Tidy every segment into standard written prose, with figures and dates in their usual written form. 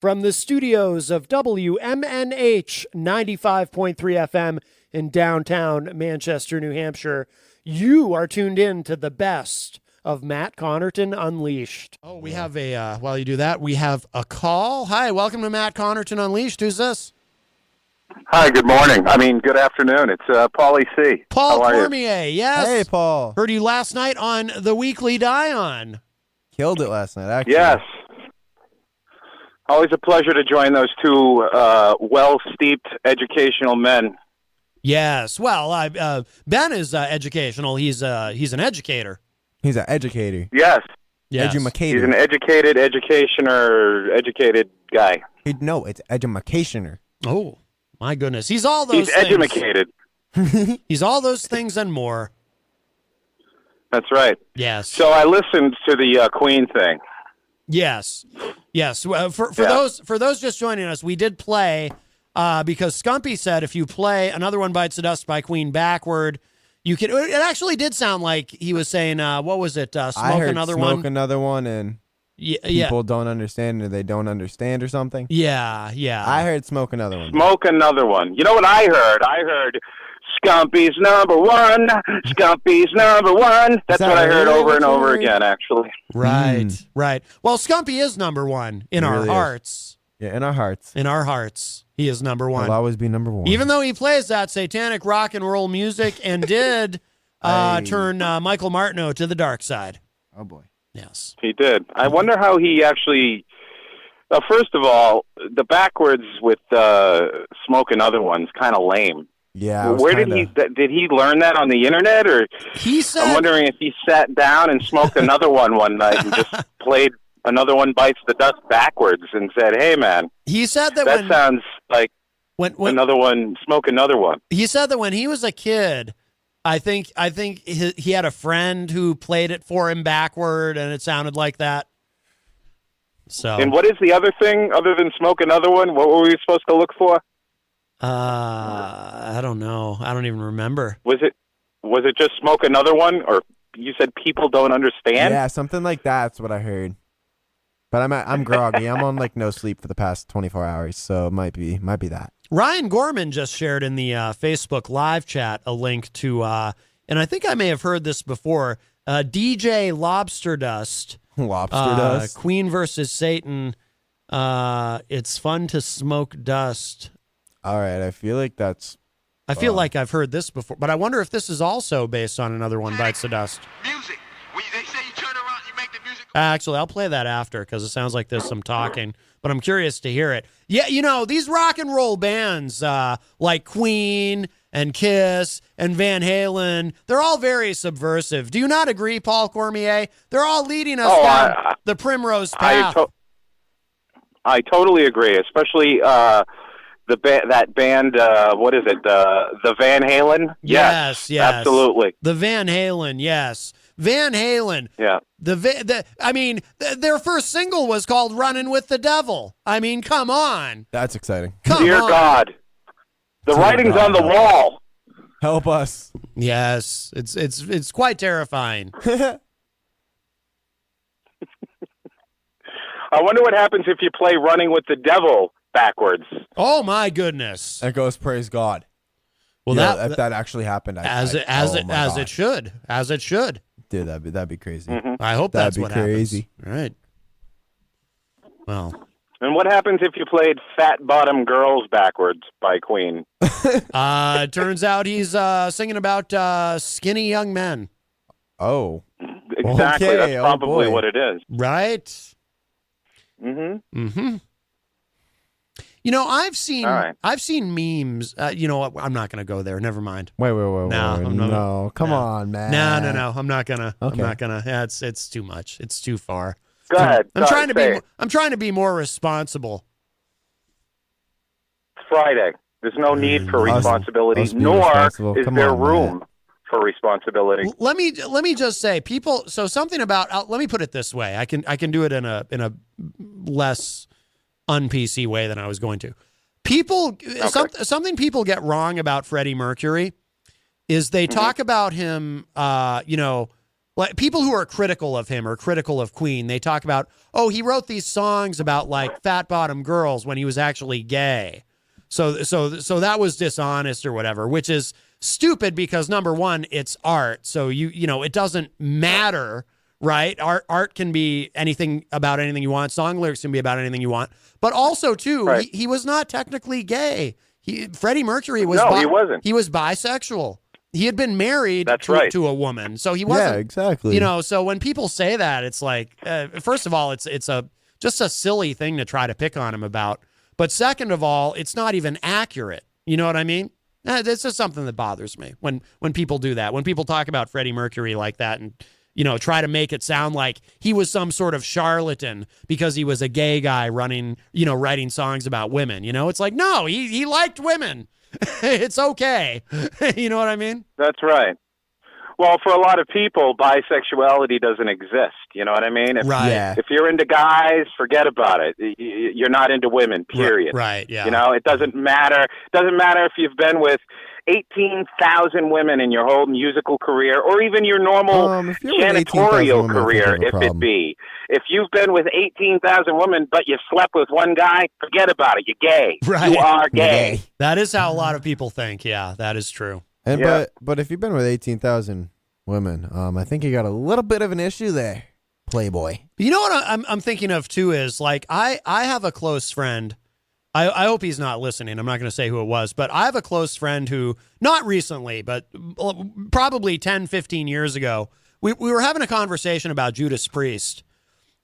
From the studios of WMNH 95.3 FM in downtown Manchester, New Hampshire, you are tuned in to the best of Matt Connarton Unleashed. Oh, we have while you do that, we have a call. Hi, welcome to Matt Connarton Unleashed. Who's this? Hi, good morning. Good afternoon. It's Paulie C. Paul Cormier, yes. Hey, Paul. Heard you last night on the Weekly Die-On. Killed it last night, actually. Yes. Always a pleasure to join those two well-steeped educational men. Yes. Well, Ben is educational. He's an educator. He's an educator. Yes. Edumacator. He's an educated guy. No, it's edumacationer. Oh, my goodness. He's all those He's things. edumacated. He's all those things and more. That's right. Yes. So I listened to the Queen thing. Yes. For those just joining us, we did play because Scumpy said if you play Another One Bites the Dust by Queen backward, you can. It actually did sound like he was saying, what was it? I heard Another One. Smoke Another One, and people don't understand, or they don't understand, or something. Yeah. I heard Smoke Another One. Smoke Another One. You know what I heard? I heard Scumpy's number one. Scumpy's number one. That's what I heard over and over again, actually. Right. Well, Scumpy is number one in our hearts. Yeah, in our hearts. In our hearts, he is number one. He'll always be number one. Even though he plays that satanic rock and roll music and did turn Michael Martineau to the dark side. Oh, boy. Yes. He did. I wonder how he actually... first of all, the backwards with Smoke Another One's kind of lame. Yeah. Where did he learn that on the internet, or he said? I'm wondering if he sat down and smoked another one night and just played Another One Bites the Dust backwards and said, "Hey, man, he said that sounds like when another one. Smoke another one." He said that when he was a kid, I think he had a friend who played it for him backward, and it sounded like that. So. And what is the other thing other than Smoke Another One? What were we supposed to look for? I don't know. I don't even remember. Was it just Smoke Another One, or you said people don't understand? Yeah, something like that's what I heard. But I'm groggy. I'm on no sleep for the past 24 hours, so it might be that. Ryan Gorman just shared in the Facebook live chat a link to, and I think I may have heard this before. DJ Lobster Dust. Lobster Dust. Queen versus Satan. It's fun to smoke dust. All right, I feel like that's... I feel like I've heard this before, but I wonder if this is also based on Another One Bites the Dust. Music. When they say you turn around, you make the music. Actually, I'll play that after because it sounds like there's some talking, but I'm curious to hear it. Yeah, these rock and roll bands like Queen and Kiss and Van Halen, they're all very subversive. Do you not agree, Paul Cormier? They're all leading us down the primrose path. I totally agree, especially... that band, what is it? The Van Halen? Yes, absolutely. The Van Halen, yes. Van Halen. Yeah. Their first single was called "Running with the Devil." I mean, come on. That's exciting. Dear God, the writing's on the wall. Help us. Yes, it's quite terrifying. I wonder what happens if you play "Running with the Devil" backwards. Oh my goodness! It goes, praise God. Well, if that actually happened, as it should. Dude, that'd be crazy. Mm-hmm. I hope that'd that's what crazy. happens. All right. Well. And what happens if you played "Fat Bottom Girls" backwards by Queen? It turns out he's singing about skinny young men. Oh. Exactly. Okay. That's probably what it is. Right. Mm-hmm. I've seen memes. I'm not going to go there. Never mind. Wait. No, come on, man. No. I'm not gonna. Okay. I'm not gonna. Yeah, it's too much. It's too far. Go ahead. I'm trying to be more responsible. It's Friday. There's no need for responsibility, nor is there room for responsibility. Let me just say, people. So something about. Let me put it this way. I can do it in a less un-PC way than I was going to. Something people get wrong about Freddie Mercury is they talk about him, like people who are critical of him or critical of Queen, they talk about, oh, he wrote these songs about like fat bottom girls when he was actually gay. So that was dishonest or whatever, which is stupid because number one, it's art. So you know, it doesn't matter, right? Art can be anything about anything you want. Song lyrics can be about anything you want. But also too, Right. he was not technically gay. Freddie Mercury was No, he wasn't. He was bisexual. He had been married to a woman, so he wasn't. Yeah, exactly. You know, so when people say that, it's like, first of all, it's just a silly thing to try to pick on him about. But second of all, it's not even accurate. You know what I mean? This is something that bothers me when people do that. When people talk about Freddie Mercury like that and, you know, try to make it sound like he was some sort of charlatan because he was a gay guy writing songs about women. You know, it's like, no, he liked women. It's okay. You know what I mean? That's right. Well, for a lot of people, bisexuality doesn't exist. You know what I mean? Right. Yeah. If you're into guys, forget about it. You're not into women, period. Right, yeah. You know, it doesn't matter. It doesn't matter if you've been with 18,000 women in your whole musical career or even your normal if you're with 18,000 janitorial women, I think career, you have a if it problem. be. If you've been with 18,000 women but you slept with one guy, forget about it. You're gay. Right. You are gay. That is how a lot of people think. Yeah, that is true. And Yeah. but if you've been with 18,000 women, I think you got a little bit of an issue there, Playboy. You know what I'm thinking of too is like I have a close friend. I hope he's not listening. I'm not going to say who it was, but I have a close friend who, not recently, but probably 10, 15 years ago, we were having a conversation about Judas Priest.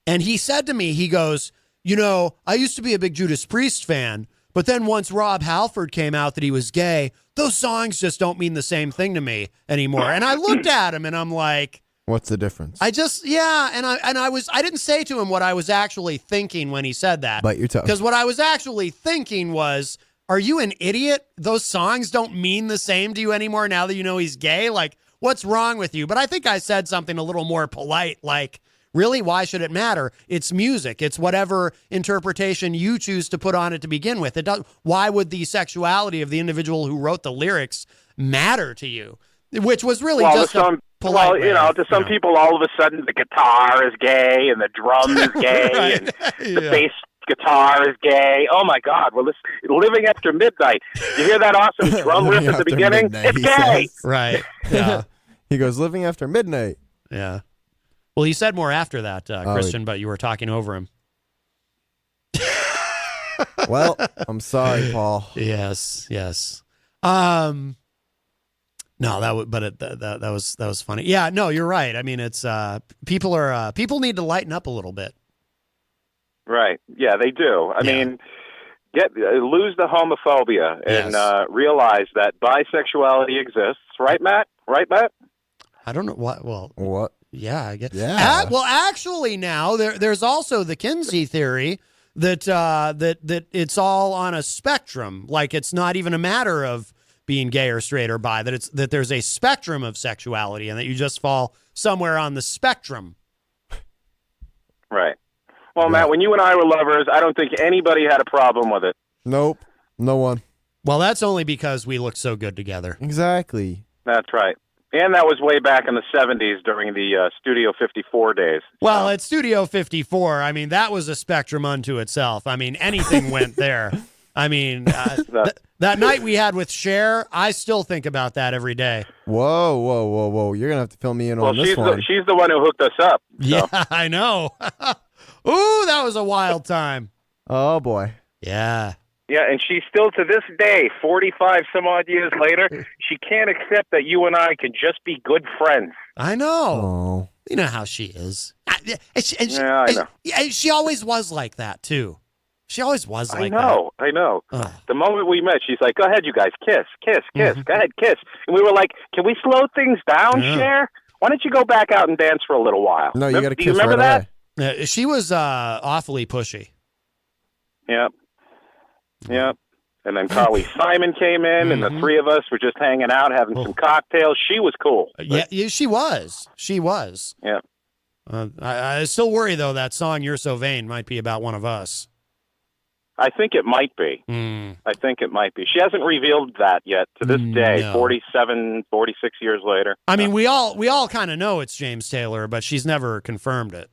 And he said to me, he goes, you know, I used to be a big Judas Priest fan, but then once Rob Halford came out that he was gay, those songs just don't mean the same thing to me anymore. And I looked at him and I'm like, What's the difference? I didn't say to him what I was actually thinking when he said that. Bite your tongue. Because what I was actually thinking was, are you an idiot? Those songs don't mean the same to you anymore now that you know he's gay? Like, what's wrong with you? But I think I said something a little more polite, like, really, why should it matter? It's music. It's whatever interpretation you choose to put on it to begin with. Why would the sexuality of the individual who wrote the lyrics matter to you? Which was really just a polite way, to some people, all of a sudden the guitar is gay and the drum is gay Right. and the bass guitar is gay. Oh my God! Well, this Living After Midnight. You hear that awesome drum riff at the After beginning? midnight, It's he gay. says. Right. Yeah. He goes, living after midnight. Yeah. Well, he said more after that, Christian, but you were talking over him. Well, I'm sorry, Paul. Yes. No, that was funny. Yeah, no, you're right. I mean, it's people need to lighten up a little bit. Right. Yeah, they do. I mean, lose the homophobia and Yes. realize that bisexuality exists. Right, Matt? Right, Matt? I don't know what. Well, What? yeah, I guess. Yeah. Well, actually, now there's also the Kinsey theory that that it's all on a spectrum. Like it's not even a matter of being gay or straight or bi. That there's a spectrum of sexuality, and that you just fall somewhere on the spectrum. Right. Well, Matt, when you and I were lovers, I don't think anybody had a problem with it. Nope. No one. Well, that's only because we look so good together. Exactly. That's right. And that was way back in the 70s during the Studio 54 days. Well, at Studio 54, I mean, that was a spectrum unto itself. I mean, anything went there. I mean, that night we had with Cher, I still think about that every day. Whoa. You're going to have to fill me in Well, on this one. she's the one who hooked us up. So. Yeah, I know. Ooh, that was a wild time. Oh, boy. Yeah. Yeah, and she still, to this day, 45 some odd years later, she can't accept that you and I can just be good friends. I know. Oh. You know how she is. Yeah, I know. She always was like that, too. She always was like I know. Ugh. The moment we met, she's like, go ahead, you guys, kiss. Mm-hmm. Go ahead, kiss. And we were like, can we slow things down, Yeah. Cher? Why don't you go back out and dance for a little while? No, you got to Do you kiss remember right that? away. that. She was awfully pushy. Yep. And then Carly Simon came in, and the three of us were just hanging out, having some cocktails. She was cool. Yeah, she was. She was. Yeah. I still worry, though, that song You're So Vain might be about one of us. I think it might be. I think it might be. She hasn't revealed that yet to this day, No. 46 years later. I mean, we all kind of know it's James Taylor, but she's never confirmed it.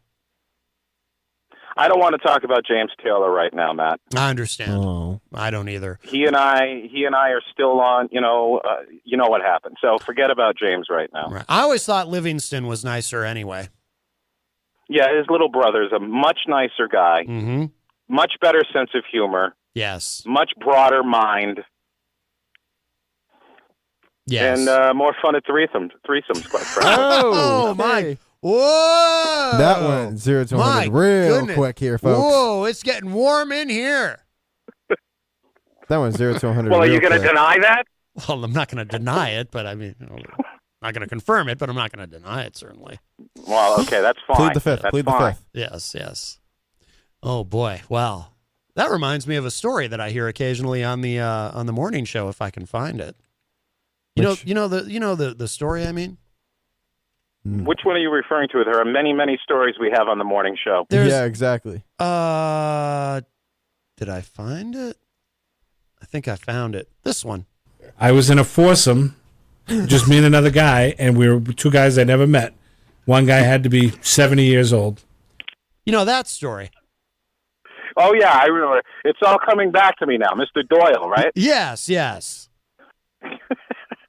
I don't want to talk about James Taylor right now, Matt. I understand. Oh. I don't either. He and I are still on, you know what happened. So forget about James right now. Right. I always thought Livingston was nicer anyway. Yeah, his little brother's a much nicer guy, Mm-hmm. much better sense of humor, Yes. much broader mind, Yes. and more fun at threesomes, quite frankly. Oh, my. Whoa. That went 0 to 100 real quick here, folks. Whoa, it's getting warm in here. That went 0 to 100 Well, are real you going to quick. deny that? Well, I'm not going to deny it, but I mean, I'm not going to confirm it, but I'm not going to deny it, certainly. Well, okay, that's fine. Plead the fifth. That's Plead the fine. fifth. Yes, yes. Oh boy. Well, that reminds me of a story that I hear occasionally on the morning show if I can find it. Which- You know the story I mean? Which one are you referring to? There are many, many stories we have on the morning show. Yeah, exactly. Did I find it? I think I found it. This one. I was in a foursome, just me and another guy, and we were two guys I never met. One guy had to be 70 years old. You know that story? Oh, yeah, I remember. It's all coming back to me now. Mr. Doyle, right? Yes, yes.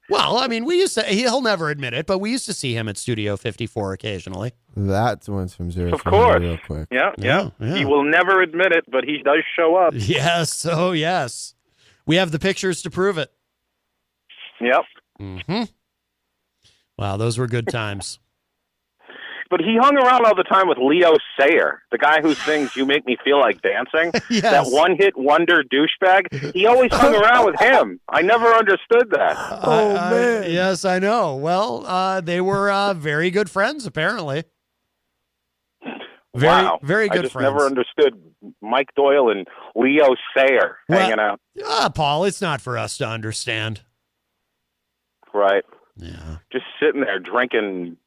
Well, I mean, he'll never admit it, but we used to see him at Studio 54 occasionally. That went from 0 Of to 100 course. real quick. Yeah. Yeah. He will never admit it, but he does show up. Yes, oh yes. We have the pictures to prove it. Yep. Mm-hmm. Wow, those were good times. But he hung around all the time with Leo Sayer, the guy who sings You Make Me Feel Like Dancing. Yes. That one-hit wonder douchebag. He always hung around with him. I never understood that. man. Yes, I know. Well, they were very good friends, apparently. Very, Wow. very good I just friends. never understood Mike Doyle and Leo Sayer hanging out. Paul, it's not for us to understand. Right. Yeah. Just sitting there drinking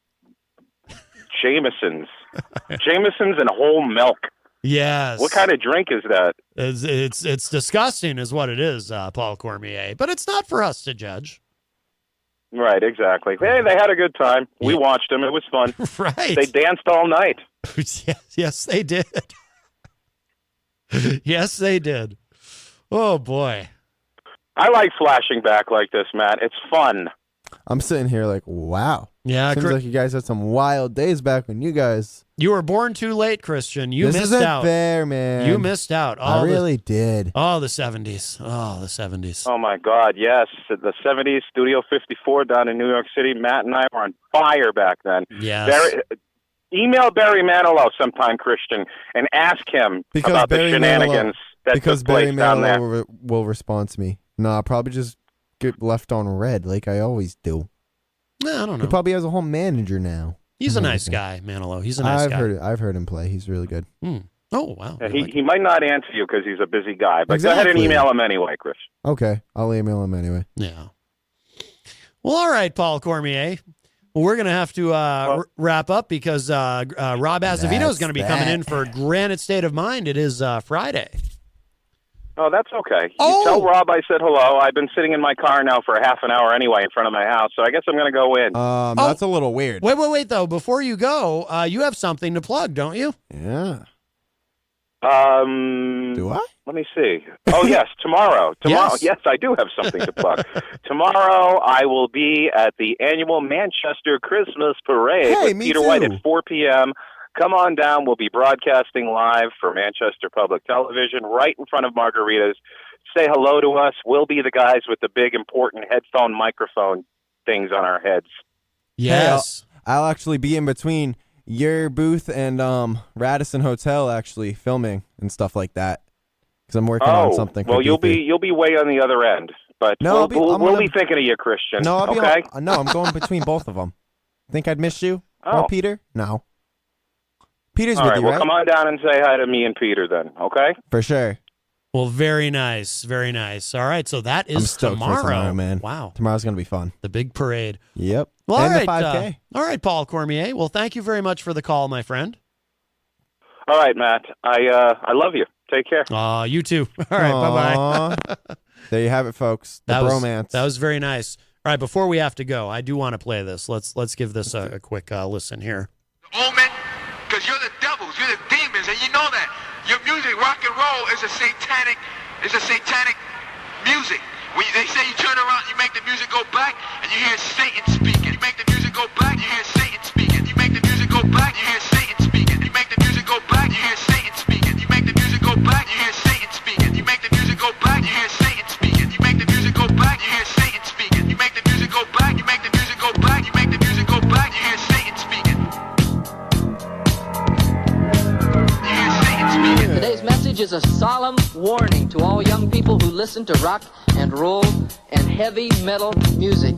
Jamesons. Jamesons and whole milk. Yes. What kind of drink is that? It's disgusting, is what it is, Paul Cormier. But it's not for us to judge. Right, exactly. Hey, they had a good time. We watched them. It was fun. Right. They danced all night. Yes, they did. Yes, they did. Oh boy. I like flashing back like this, Matt. It's fun. I'm sitting here like, wow. Yeah, Seems like you guys had some wild days back when you guys. you were born too late, Christian. You this missed isn't out. fair, man. You missed out. I really did. Oh, the 70s. Oh, the 70s. Oh, my God, yes. The 70s, Studio 54 down in New York City. Matt and I were on fire back then. Yes. Email Barry Manilow sometime, Christian, and ask him about Barry the shenanigans that because took place Barry down there. Manilow will respond to me. No, I'll probably just get left on red like I always do. I don't He know. probably has a whole manager now. He's a nice guy, Manilow. He's a nice guy. I've heard him play. He's really good. Oh, wow. Yeah, he might not answer you because he's a busy guy, but go ahead and Exactly. email him anyway, Chris. Okay, I'll email him anyway. Yeah. Well, all right, Paul Cormier. Well, we're going to have to wrap up because Rob Azevedo is going to be coming in for Granite State of Mind. It is Friday. Oh, that's okay. Oh. You tell Rob I said hello. I've been sitting in my car now for a half an hour anyway in front of my house, so I guess I'm going to go in. That's a little weird. Wait, though. Before you go, you have something to plug, don't you? Yeah. Do I? Let me see. Oh, yes, tomorrow. Yes. Yes, I do have something to plug. Tomorrow, I will be at the annual Manchester Christmas Parade Hey, with me Peter too. White at 4 p.m. Come on down. We'll be broadcasting live for Manchester Public Television right in front of Margaritas. Say hello to us. We'll be the guys with the big, important headphone microphone things on our heads. Yes. Hey, I'll actually be in between your booth and Radisson Hotel actually filming and stuff like that because I'm working on something. Well, for you'll D3. be way on the other end, but No, we'll be thinking of you, Christian. No, I'll be okay. no, I'm going between both of them. Think I'd miss you? Oh. Or Peter? No. Peter's All with right. you, Well, right? come on down and say hi to me and Peter then. Okay. For sure. Well, very nice. Very nice. All right. So that I'm is stoked for tomorrow, man. Wow. Tomorrow's gonna be fun. The big parade. Yep. Well, and all the right. 5K. All right, Paul Cormier. Well, thank you very much for the call, my friend. All right, Matt. I love you. Take care. You too. All right, bye-bye. There you have it, folks. The bromance. That was very nice. All right, before we have to go, I do want to play this. Let's give this a quick listen here. Omen, because you're the devils, you're the demons, and you know that. Your music, rock and roll, is a satanic music. When they say you turn around, you make the music go back, and you hear Satan speaking. You make the music go back, you hear Satan speaking. You make the music go back, you hear Satan speaking. You make the music go back, you hear Satan speaking. You make the music go back, you hear Satan speaking. You make the music go back, you hear Satan speaking. You make the music go back, you hear Satan speaking. You make the music go back, you make the music go back, you make the music go back, you hear Satan speaking. You hear Satan speaking. Today's message is a solemn warning to all young people who listen to rock and roll and heavy metal music.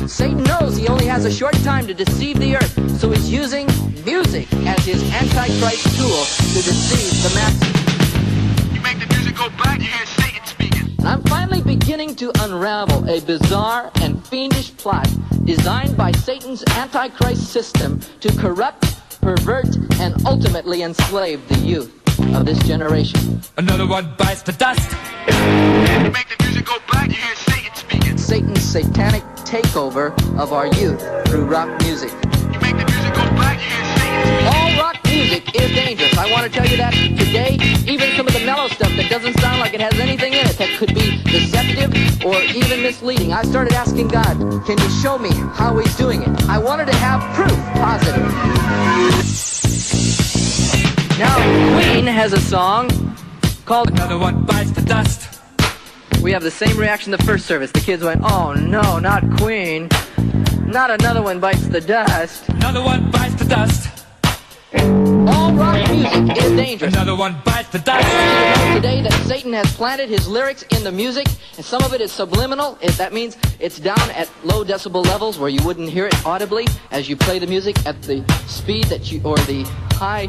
Satan knows he only has a short time to deceive the earth, so he's using music as his antichrist tool to deceive the masses. You make the music go back, you hear Satan speaking. I'm finally beginning to unravel a bizarre and fiendish plot designed by Satan's antichrist system to corrupt, pervert, and ultimately enslave the youth of this generation. Another one bites the dust. You make the music go back, you hear Satan speaking. Satan's satanic takeover of our youth through rock music. You make the music go back, you hear Satan speaking. All rock music is dangerous. I want to tell you that today. Even some of the mellow stuff that doesn't sound like it has anything in it that could be deceptive or even misleading. I started asking God, can you show me how he's doing it? I wanted to have proof, positive. Now, Queen has a song called Another one bites the dust. We have the same reaction the first service. The kids went, oh no, not Queen. Not another one bites the dust. Another one bites the dust. All rock music is dangerous. Another one bites the dust. You know today that Satan has planted his lyrics in the music, and some of it is subliminal. That means it's down at low decibel levels where you wouldn't hear it audibly as you play the music at the speed that you, or the high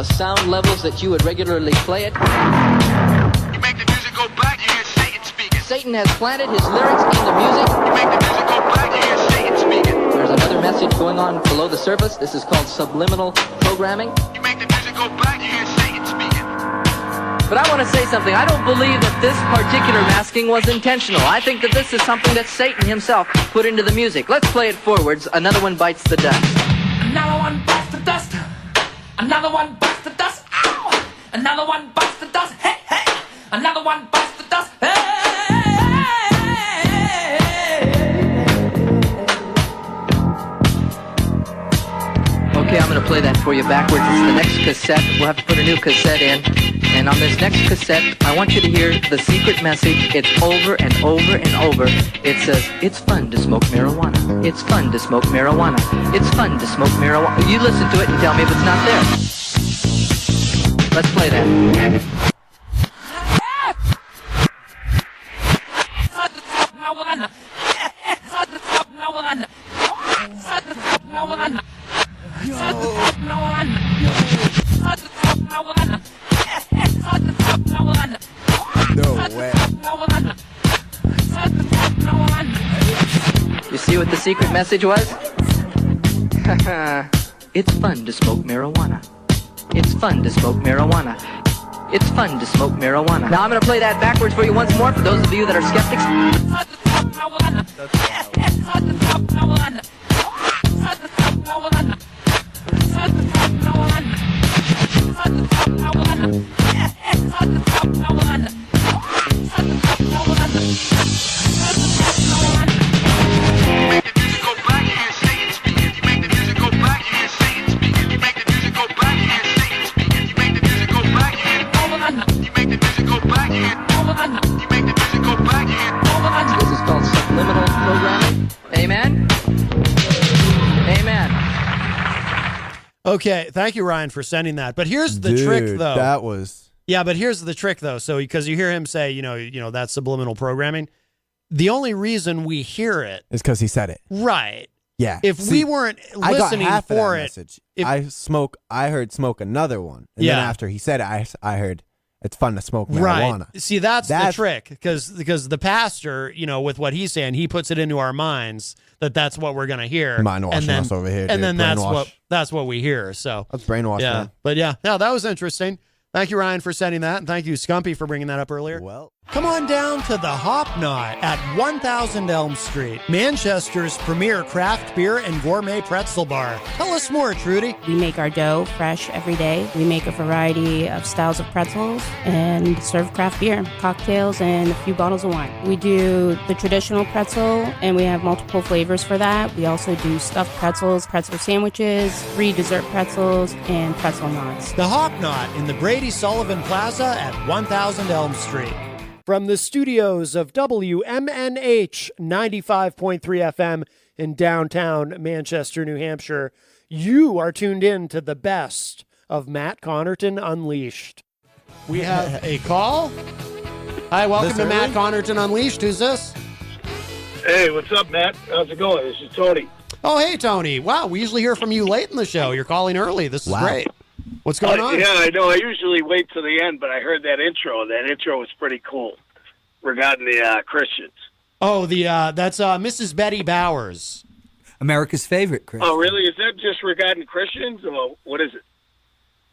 sound levels that you would regularly play it. You make the music go back, you hear Satan speaking. Satan has planted his lyrics in the music. You make the music go back, you hear Satan speaking. There's another message going on below the surface. This is called subliminal programming. You make the music go back, you hear Satan speaking. But I want to say something. I don't believe that this particular masking was intentional. I think that this is something that Satan himself put into the music. Let's play it forwards. Another one bites the dust. Another one bites the dust. Another one bites the dust. Ow! Another one bites the dust. Hey, hey! Another one bites the dust. Hey! Okay, I'm going to play that for you backwards. It's the next cassette. We'll have to put a new cassette in. And on this next cassette, I want you to hear the secret message. It's over and over and over. It says, it's fun to smoke marijuana. It's fun to smoke marijuana. It's fun to smoke marijuana. You listen to it and tell me if it's not there. Let's play that. No way. You see what the secret message was? It's fun to smoke marijuana. It's fun to smoke marijuana. It's fun to smoke marijuana. Now I'm going to play that backwards for you once more for those of you that are skeptics. This is called subliminal programming. Amen? Amen. Okay, thank you, Ryan, for sending that. But here's the trick, though. That was Yeah, but here's the trick, though. So because you hear him say, you know, that's subliminal programming. The only reason we hear it, is because he said it. right? Yeah. If See, we weren't I got listening half of for that it, message. if- I heard smoke another one. And Yeah. then after he said it, I heard it's fun to smoke right? marijuana. See, that's the That's- trick, because the pastor, with what he's saying, he puts it into our minds that that's what we're gonna hear. Mind washing and then, us over here, and dude. then Brainwash. that's what we hear. So That's brainwash, yeah, man. but yeah, that was interesting. Thank you, Ryan, for sending that, and thank you, Scumpy, for bringing that up earlier. Well, Come on down to the Hop Knot at 1000 Elm Street, Manchester's premier craft beer and gourmet pretzel bar. Tell us more, Trudy. We make our dough fresh every day. We make a variety of styles of pretzels and serve craft beer, cocktails, and a few bottles of wine. We do the traditional pretzel, and we have multiple flavors for that. We also do stuffed pretzels, pretzel sandwiches, free dessert pretzels, and pretzel knots. The Hop Knot in the Brady Sullivan Plaza at 1000 Elm Street. From the studios of WMNH 95.3 FM in downtown Manchester, New Hampshire, you are tuned in to the best of Matt Connarton Unleashed. We have a call. Hi, welcome to Matt Connarton Unleashed. Who's this? Hey, what's up, Matt? How's it going? This is Tony. Oh, hey, Tony. Wow, we usually hear from you late in the show. You're calling early. This is great. What's going on? Yeah, I know. I usually wait till the end, but I heard that intro. That intro was pretty cool regarding the Christians. Oh, that's Mrs. Betty Bowers. America's favorite Christian. Oh, really? Is that just regarding Christians, or what is it?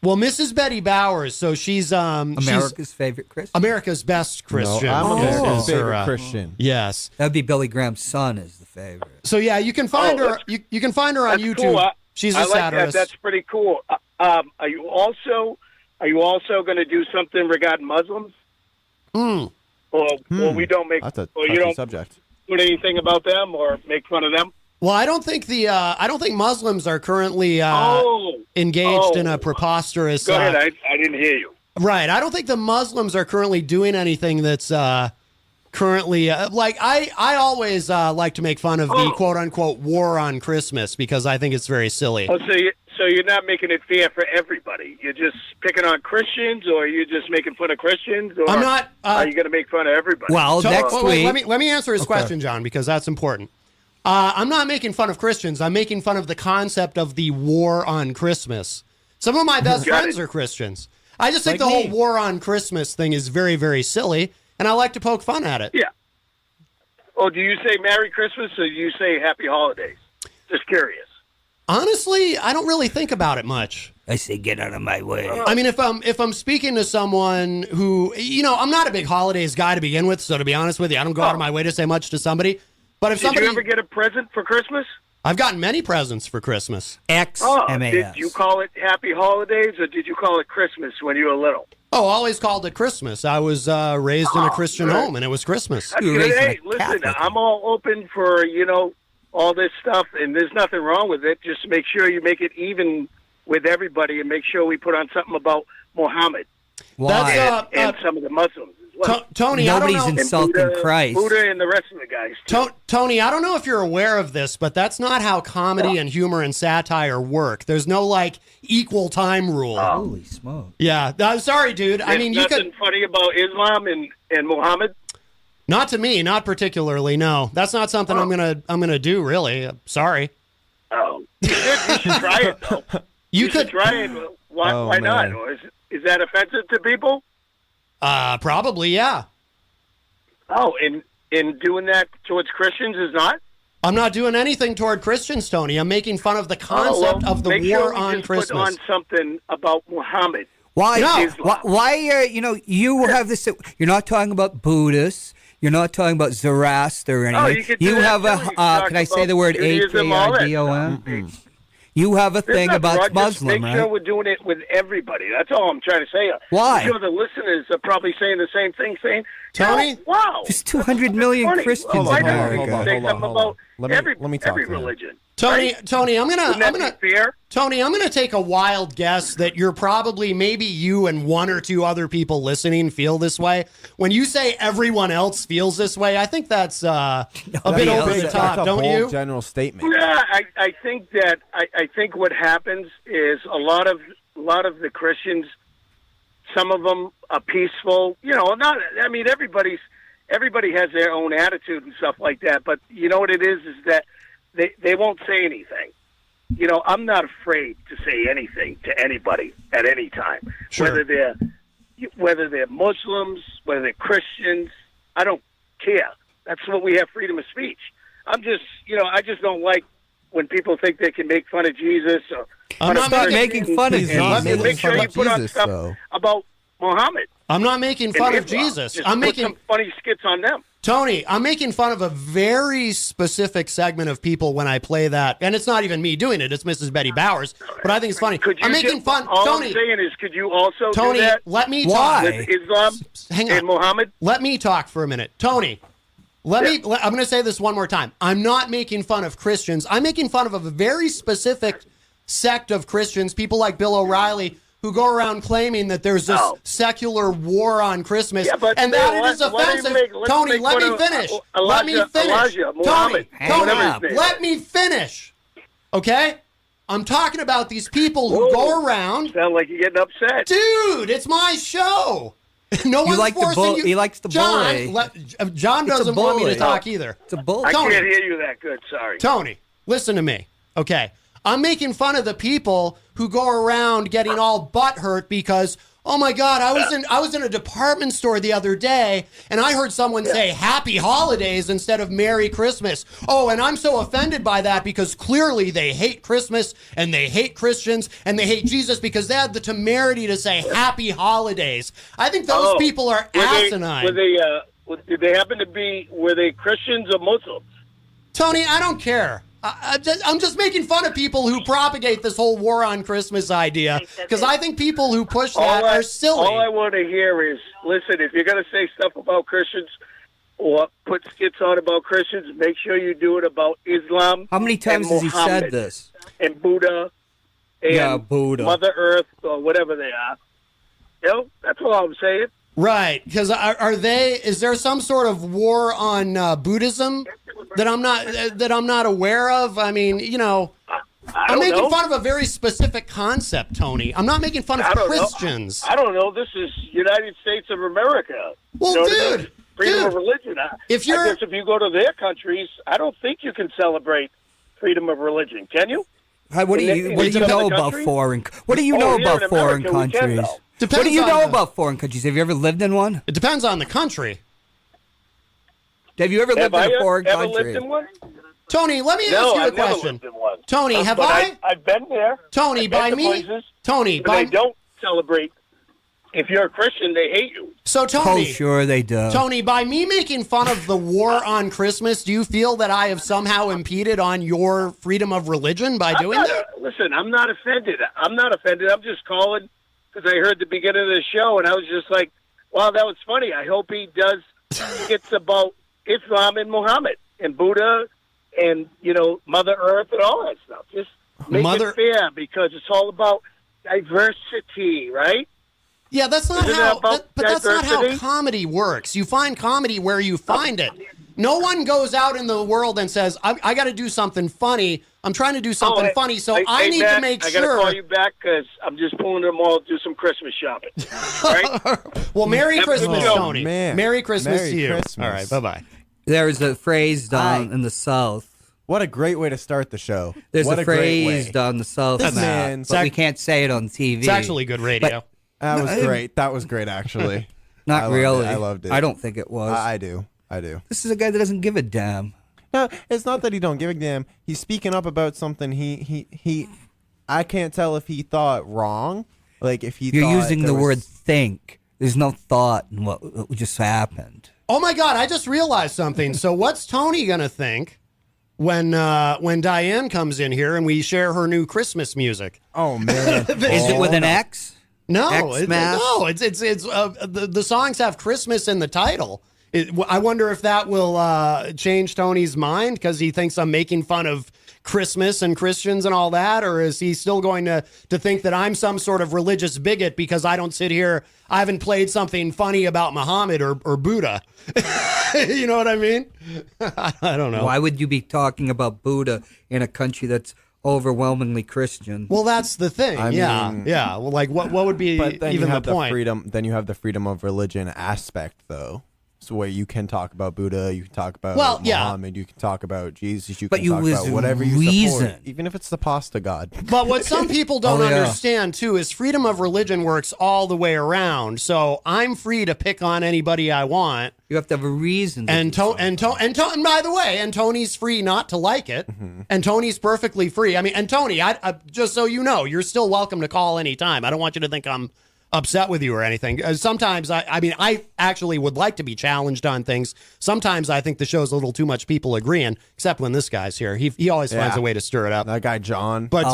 Well, Mrs. Betty Bowers, so she's America's favorite Christian. America's best Christian. No, I'm America's is her, favorite Christian. Yes. That'd be Billy Graham's son is the favorite. So yeah, you can find her. You can find her on YouTube. Cool. She's a I like satirist. that. That's pretty cool. Are you also going to do something regarding Muslims? Or we don't make, That's a or you touchy don't subject. put anything about them or make fun of them? Well, I don't think Muslims are currently engaged in a preposterous. Go ahead. I didn't hear you. Right. I don't think the Muslims are currently doing anything that's currently like I always like to make fun of the quote unquote war on Christmas because I think it's very silly. Oh, so you're not making it fair for everybody. You're just picking on Christians, or you're just making fun of Christians, or I'm not. Are you going to make fun of everybody? Well, next week. Let me answer his question, John, because that's important. I'm not making fun of Christians. I'm making fun of the concept of the war on Christmas. Some of my best friends are Christians. I just think the whole war on Christmas thing is very, very silly, and I like to poke fun at it. Yeah. Oh, do you say Merry Christmas or do you say Happy Holidays? Just curious. Honestly, I don't really think about it much. I say get out of my way. I mean, if I'm speaking to someone who, I'm not a big holidays guy to begin with, so to be honest with you, I don't go out of my way to say much to somebody. But if Did you ever get a present for Christmas? I've gotten many presents for Christmas. XMAS. Did you call it Happy Holidays or did you call it Christmas when you were little? Oh, always called it Christmas. I was raised in a Christian home, and it was Christmas. That's good. Hey, listen, I'm all open for, all this stuff, and there's nothing wrong with it. Just make sure you make it even with everybody and make sure we put on something about Muhammad. Why? And some of the Muslims as well. Tony, nobody's I don't know. insulting Christ. Buddha and the rest of the guys. Tony, I don't know if you're aware of this, but that's not how comedy and humor and satire work. There's no, equal time rule. Holy smoke. Yeah. I'm sorry, dude. There's nothing funny about Islam and Muhammad? Not to me, not particularly, no. That's not something I'm gonna do, really. Sorry. Oh. You should try it, though. You could try it. Why not? Or is that offensive to people? Probably, yeah. Oh, in doing that towards Christians is not? I'm not doing anything toward Christians, Tony. I'm making fun of the concept of the war on Christmas. Put on something about Muhammad. Why? No. Why? You have this. You're not talking about Buddhists. You're not talking about Zoroaster or anything. You have a. Can I say the word H-A-I-D-O-M? You have a thing about Muslim, right? Make sure we're doing it with everybody. That's all I'm trying to say. Why? I'm sure the listeners are probably saying the same thing, saying, Tony? Wow. There's 200 million Christians in America. Hold on. Let me talk every to him. religion. Tony, I'm gonna fair? Tony, I'm gonna take a wild guess that you're probably maybe you and one or two other people listening feel this way. When you say everyone else feels this way, I think that's a bit over the top, don't you? General statement. Yeah, I think that I think what happens is a lot of the Christians, some of them are peaceful. Everybody has their own attitude and stuff like that. But you know what it is that they won't say anything. I'm not afraid to say anything to anybody at any time, sure. whether they're Muslims, whether they're Christians. I don't care. That's what we have, freedom of speech. I'm just, I just don't like when people think they can make fun of Jesus I'm not making fun of Jesus. Make sure you put on stuff about Muhammad. I'm not making fun of Jesus. Just I'm put making some funny skits on them. Tony, I'm making fun of a very specific segment of people when I play that, and it's not even me doing it; it's Mrs. Betty Bowers. But I think it's funny. I'm making fun. All Tony, I'm saying is, could you also Tony, do that? let me talk. With Islam Hang on. and Muhammad? Let me talk for a minute, Tony. I'm going to say this one more time. I'm not making fun of Christians. I'm making fun of a very specific sect of Christians, people like Bill O'Reilly, who go around claiming that there's this secular war on Christmas, and that it is offensive. Tony, let me finish. Let me finish. Tony, let me finish. Okay? I'm talking about these people who go around. Sound like you're getting upset. Dude, it's my show. No one's forcing you. He likes the bully. John doesn't want me to talk either. It's a bully. I can't hear you that good. Sorry. Tony, listen to me. Okay. I'm making fun of the people who go around getting all butthurt because, oh my God, I was in a department store the other day and I heard someone say Happy Holidays instead of Merry Christmas. Oh, and I'm so offended by that because clearly they hate Christmas and they hate Christians and they hate Jesus because they had the temerity to say Happy Holidays. I think those people are asinine. Did they happen to be, were they Christians or Muslims? Tony, I don't care. I'm just making fun of people who propagate this whole war on Christmas idea because I think people who push that are silly. All I want to hear is, listen, if you're going to say stuff about Christians or put skits on about Christians, make sure you do it about Islam. How many times has he said this? And Buddha and Buddha. Mother Earth or whatever they are. You know, that's all I'm saying. Right, because is there some sort of war on Buddhism that I'm not aware of? I mean, you know, I'm making fun of a very specific concept, Tony. I'm not making fun of Christians. I don't know. This is United States of America. Well, dude, freedom of religion. I guess if you go to their countries, I don't think you can celebrate freedom of religion. Can you? What do you know about foreign? What do you know about foreign countries? What do you know about foreign countries? Have you ever lived in one? It depends on the country. Have you ever lived in a foreign country? Lived in one? Tony, let me ask you a question. Tony, have I? I've been there. Tony, by me. Tony, they don't celebrate. If you're a Christian, they hate you. So, Tony. Oh, sure they do. Tony, by me making fun of the war on Christmas, do you feel that I have somehow impeded on your freedom of religion by doing that? Listen, I'm not offended. I'm just calling because I heard the beginning of the show, and I was just like, wow, that was funny. I hope he does skits about Islam and Muhammad and Buddha and, you know, Mother Earth and all that stuff. Just make it fair because it's all about diversity, right? Yeah, that's not that's not how comedy works. You find comedy where you find it. No one goes out in the world and says, I got to do something funny. I'm trying to do something funny, so I need to make sure. I got to call you back because I'm just pulling them all to do some Christmas shopping. Right? Well, Merry Christmas, Tony. Man. Merry Christmas to you. Christmas. All right, bye-bye. There's a phrase down in the South. What a great way to start the show. There's a phrase down the South, but we can't say it on TV. It's actually good radio. That was great. That was great, actually. Not really. I loved it. I don't think it was. I do. This is a guy that doesn't give a damn. No, it's not that he don't give a damn. He's speaking up about something he I can't tell if he thought wrong. Like if he You're using the word think. There's no thought in what just happened. Oh my God, I just realized something. So what's Tony gonna think when Diane comes in here and we share her new Christmas music? Oh man. Is it with an X? No, it's the songs have Christmas in the title. I wonder if that will change Tony's mind because he thinks I'm making fun of Christmas and Christians and all that, or is he still going to think that I'm some sort of religious bigot because I don't sit here, I haven't played something funny about Muhammad or Buddha? You know what I mean? I don't know. Why would you be talking about Buddha in a country that's overwhelmingly Christian? Well, that's the thing. I mean, Well, like what would be even the point? Then you have the freedom of religion aspect, though. So where you can talk about Buddha, you can talk about Muhammad, you can talk about Jesus, you can talk about whatever you support, even if it's the pasta god. But what some people don't understand, too, is freedom of religion works all the way around. So I'm free to pick on anybody I want. You have to have a reason. And by the way, and Tony's free not to like it, and Tony's perfectly free. I mean, and Tony, I just so you know, you're still welcome to call anytime. I don't want you to think I'm upset with you or anything. Sometimes I actually would like to be challenged on things. Sometimes I think the show's a little too much people agreeing, except when this guy's here. He always finds a way to stir it up. That guy John. But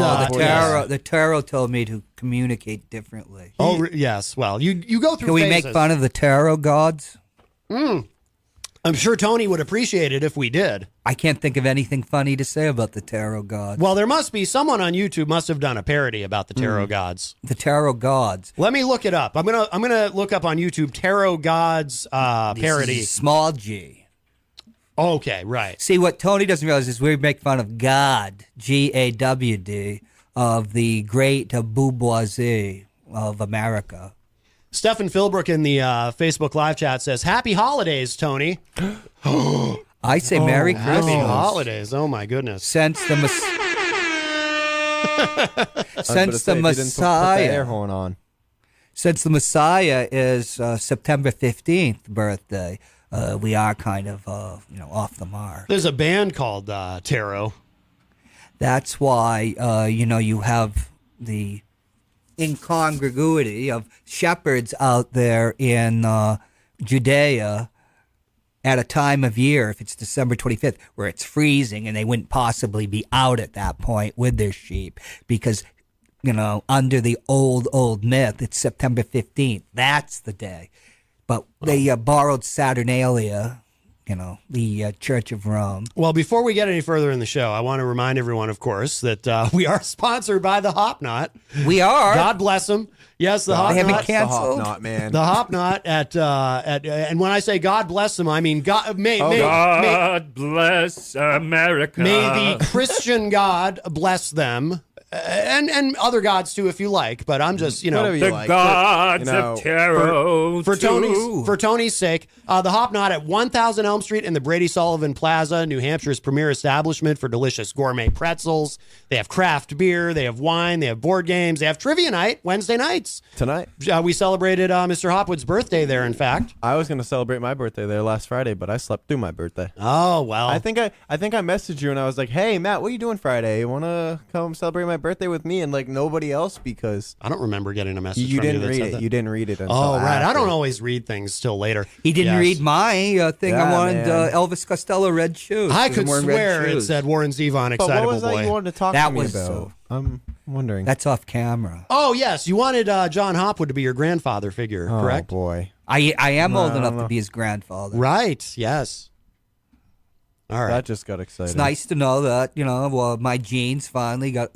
the tarot told me to communicate differently. Oh yes, well you go through. Can we phases. make fun of the tarot gods? I'm sure Tony would appreciate it if we did. I can't think of anything funny to say about the tarot gods. Well, there must be someone on YouTube must have done a parody about the tarot gods. The tarot gods. Let me look it up. I'm gonna look up on YouTube tarot gods parody. Small G. Okay, right. See, what Tony doesn't realize is we make fun of God, Gawd, of the great bourgeoisie of America. Stephen Philbrook in the Facebook live chat says, "Happy holidays, Tony." I say Merry Christmas. Happy holidays. Oh my goodness. Since the Messiah is September 15th birthday, we are kind of off the mark. There's a band called Tarot. That's why you have the incongruity of shepherds out there in Judea at a time of year, if it's December 25th, where it's freezing and they wouldn't possibly be out at that point with their sheep because, under the old myth, it's September 15th. That's the day. But they borrowed Saturnalia, the Church of Rome. Well, before we get any further in the show, I want to remind everyone, of course, that we are sponsored by the Hop Knot. We are. God bless them. Yes, the Hop Knot. They haven't canceled. The Hop Knot, man. The Hop Knot at and when I say God bless them, I mean God. God bless America. May the Christian God bless them. And other gods too, if you like. But I'm just, the gods of tarot for Tony's sake. The Hop Knot at 1000 Elm Street in the Brady Sullivan Plaza, New Hampshire's premier establishment for delicious gourmet pretzels. They have craft beer, they have wine, they have board games, they have trivia night Wednesday nights. Tonight, we celebrated Mr. Hopwood's birthday there. In fact, I was going to celebrate my birthday there last Friday, but I slept through my birthday. Oh well. I think I messaged you and I was like, "Hey Matt, what are you doing Friday? You want to come celebrate my birthday with me and nobody else?" Because I don't remember getting a message. You from didn't you read it. That. You didn't read it. Until right. after. I don't always read things till later. He didn't read my thing. Yeah, I wanted man. Elvis Costello red shoes. I could swear it said Warren Zevon, excitable what was boy. That you wanted to talk to me about? I'm wondering. That's off camera. Oh yes, you wanted John Hopwood to be your grandfather figure, correct? Oh boy, I am old enough to be his grandfather. Right. Yes. All right. That just got exciting. It's nice to know that my genes finally got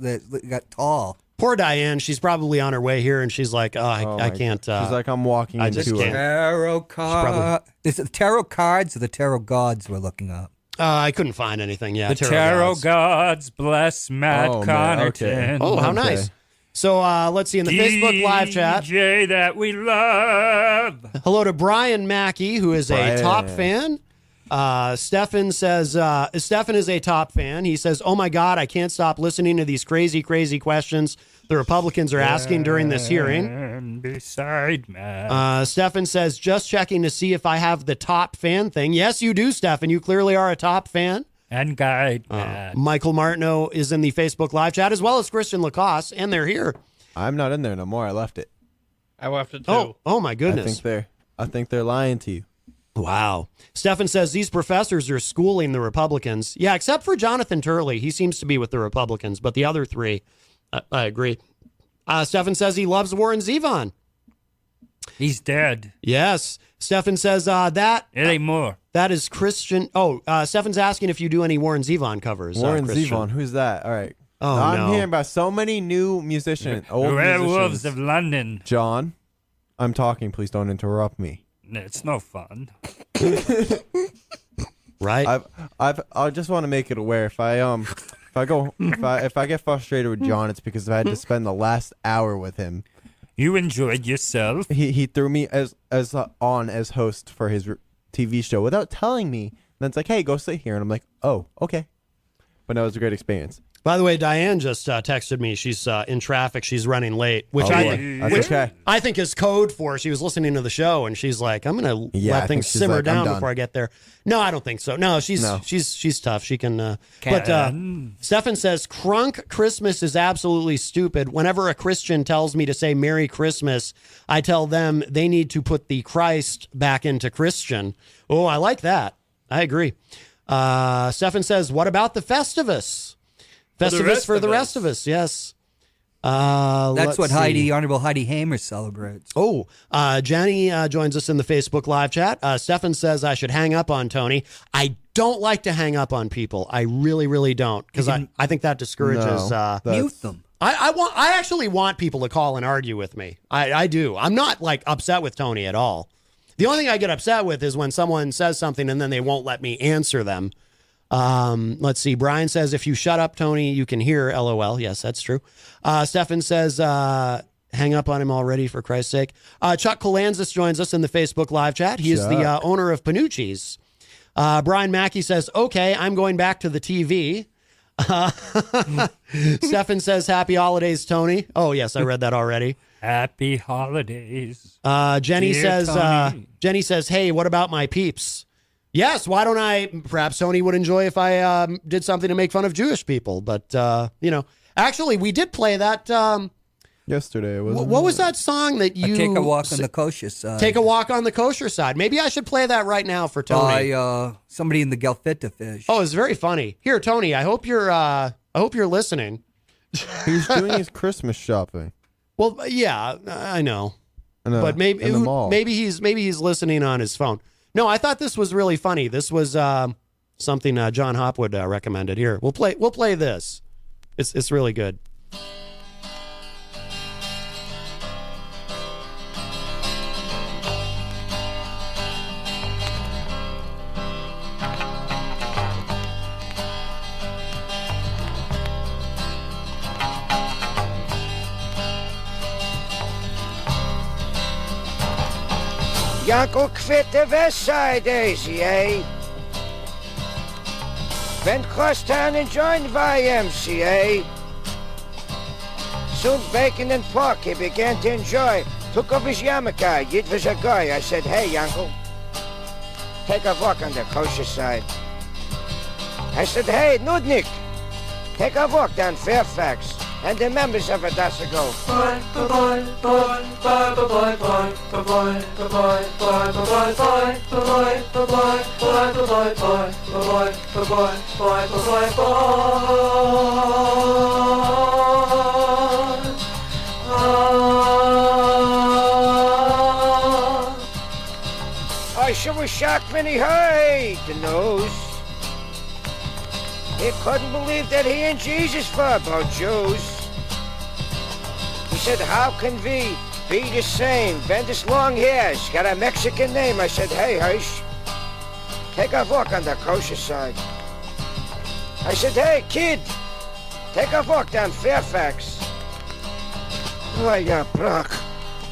tall. Poor Diane, she's probably on her way here, and she's like, I can't. She's like, I'm walking into can't. Tarot cards. Is it the tarot cards or the tarot gods we're looking up? I couldn't find anything. Yeah, the tarot gods bless Matt Connarton. Okay. Oh, how nice. So let's see in the Facebook live chat. DJ that we love. Hello to Brian Mackey, who is a top fan. Stefan says, Stefan is a top fan. He says, "Oh my God, I can't stop listening to these crazy questions the Republicans are asking during this hearing." Beside Matt. Stefan says, "Just checking to see if I have the top fan thing." Yes, you do, Stefan. You clearly are a top fan. And guide Matt. Michael Martineau is in the Facebook live chat, as well as Christian Lacoste, and they're here. I'm not in there no more. I left it. I left it too. Oh my goodness. I think they're lying to you. Wow. Stefan says these professors are schooling the Republicans. Yeah, except for Jonathan Turley. He seems to be with the Republicans, but the other three, I agree. Stefan says he loves Warren Zevon. He's dead. Yes. Stefan says that... It ain't more. That is Christian... Stefan's asking if you do any Warren Zevon covers. Warren Zevon, who's that? All right. Oh, I'm hearing about so many new musicians. Old Werewolves musicians. of London. John, I'm talking. Please don't interrupt me. It's no fun. Right. I just want to make it aware if I get frustrated with John, it's because I had to spend the last hour with him. You enjoyed yourself. He threw me as host for his TV show without telling me. And then it's like, hey, go sit here, and I'm like, oh, okay. But no, it was a great experience. By the way, Diane just texted me. She's in traffic. She's running late, which I think is code for she was listening to the show, and she's like, "I'm going to let things simmer down before I get there." No, I don't think so. No, she's tough. She can. But Stefan says, "Crunk Christmas is absolutely stupid. Whenever a Christian tells me to say Merry Christmas, I tell them they need to put the Christ back into Christian." Oh, I like that. I agree. Stefan says, "What about the Festivus? Festivus for the rest of us." Yes. That's what Honorable Heidi Hamer celebrates. Oh, Jenny joins us in the Facebook live chat. Stefan says I should hang up on Tony. I don't like to hang up on people. I really, really don't, because I think that discourages. Mute them. I actually want people to call and argue with me. I do. I'm not like upset with Tony at all. The only thing I get upset with is when someone says something and then they won't let me answer them. Let's see. Brian says, if you shut up, Tony, you can hear. LOL. Yes, that's true. Stefan says, hang up on him already, for Christ's sake. Chuck Colanzis joins us in the Facebook live chat. He is the owner of Panucci's. Brian Mackey says, okay, I'm going back to the TV. Stefan says, happy holidays, Tony. Oh, yes, I read that already. Happy holidays. Jenny says, hey, what about my peeps? Yes, why don't I? Perhaps Tony would enjoy if I did something to make fun of Jewish people. But, actually, we did play that. Yesterday. What was that song that you... Take a Walk on the Kosher Side. Take a Walk on the Kosher Side. Maybe I should play that right now for Tony. By somebody in the Gelfita Fish. Oh, it's very funny. Here, Tony, I hope you're listening. He's doing his Christmas shopping. Well, yeah, I know. But maybe he's listening on his phone. No, I thought this was really funny. This was something John Hopwood recommended. Here, we'll play this. It's really good. Janko quit the west side days, eh? Went cross town and joined YMCA. Soon bacon and pork he began to enjoy. Took off his yarmulke, it was a guy. I said, hey, Janko, take a walk on the kosher side. I said, hey, Nudnik, take a walk down Fairfax. And the members of Adassa go. I sure was shocked when he heard the news. He couldn't believe that he and Jesus were about Jews. He said, how can we be the same? Bendis long hairs, got a Mexican name. I said, hey, Hirsch, take a walk on the kosher side. I said, hey, kid, take a walk down Fairfax. Oh, yeah, Brock.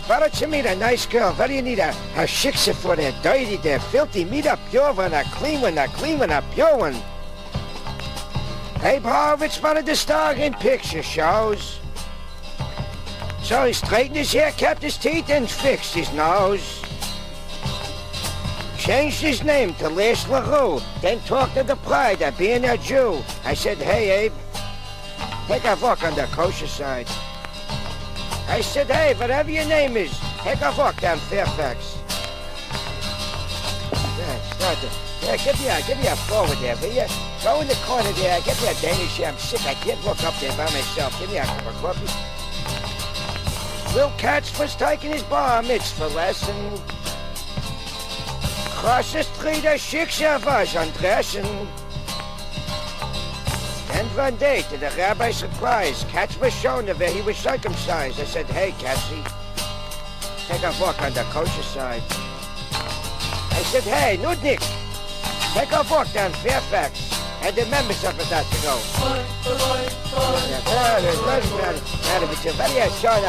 Why don't you meet a nice girl? Why do you need a shiksa for that dirty, that filthy? Meet a pure one, a clean one, a pure one. Abe Horowitz wanted to star in picture shows. So he straightened his hair, kept his teeth, and fixed his nose. Changed his name to Les LaRue, then talked to the pride of being a Jew. I said, hey, Abe, take a walk on the kosher side. I said, hey, whatever your name is, take a walk down Fairfax. Yeah, give me a forward there, will you? Go in the corner there, get me a Danish here. I'm sick, I can't walk up there by myself. Give me a cup of coffee. Will Katz was taking his bar mitzvah lesson. Across the street, a shiksa was undressing. And one day, to the rabbi's surprise, Katz was shown where he was circumcised. I said, hey, Katzy, take a walk on the kosher side. I said, hey, Nudnik, take a walk down Fairfax. and the members of it that to go. Madam, it's a very short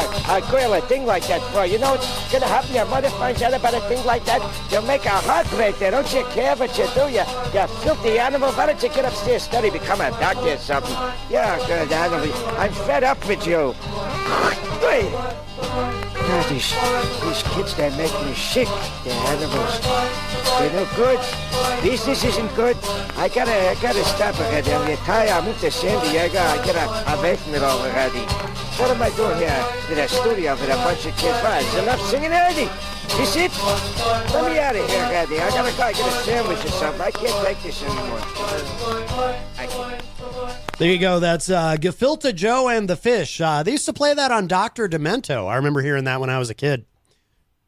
girl, a thing like that for. You know what's going to happen? Your mother finds out about a thing like that. You'll make a heartbreak there. Don't you care what you do? You filthy animal. Why don't you get upstairs, study, become a doctor or something? Yeah, good animal. I'm fed up with you. God, these kids, they make me sick. The animals. They're no good. Business isn't good. I gotta stop already. I'm retired. I moved to San Diego. I gotta away from it all already. What am I doing here in a studio with a bunch of kids? Why, is enough singing already? Is it? Let me out of here, Eddie. I gotta go get a sandwich or something. I can't take this anymore. I can't. There you go. That's Gefilte Joe and the Fish. They used to play that on Dr. Demento. I remember hearing that when I was a kid.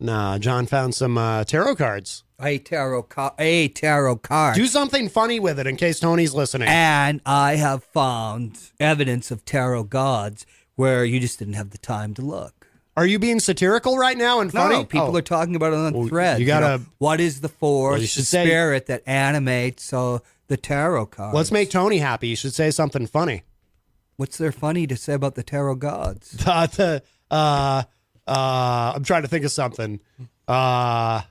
John found some tarot cards. A tarot card. Do something funny with it in case Tony's listening. And I have found evidence of tarot gods where you just didn't have the time to look. Are you being satirical right now and funny? No, people are talking about it on thread. You gotta. What is the force, the spirit that animates the tarot cards? Let's make Tony happy. You should say something funny. What's there funny to say about the tarot gods? I'm trying to think of something. I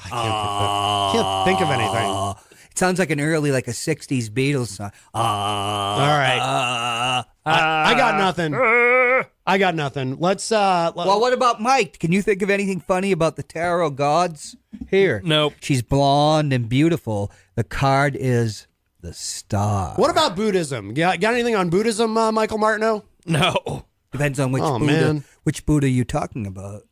can't think of anything. It sounds like a 60s Beatles song. All right. I got nothing. Let's. Well, what about Mike? Can you think of anything funny about the tarot gods? Here. Nope. She's blonde and beautiful. The card is the star. What about Buddhism? Got anything on Buddhism, Michael Martineau? No. Depends on which Buddha. Man. Which Buddha you talking about?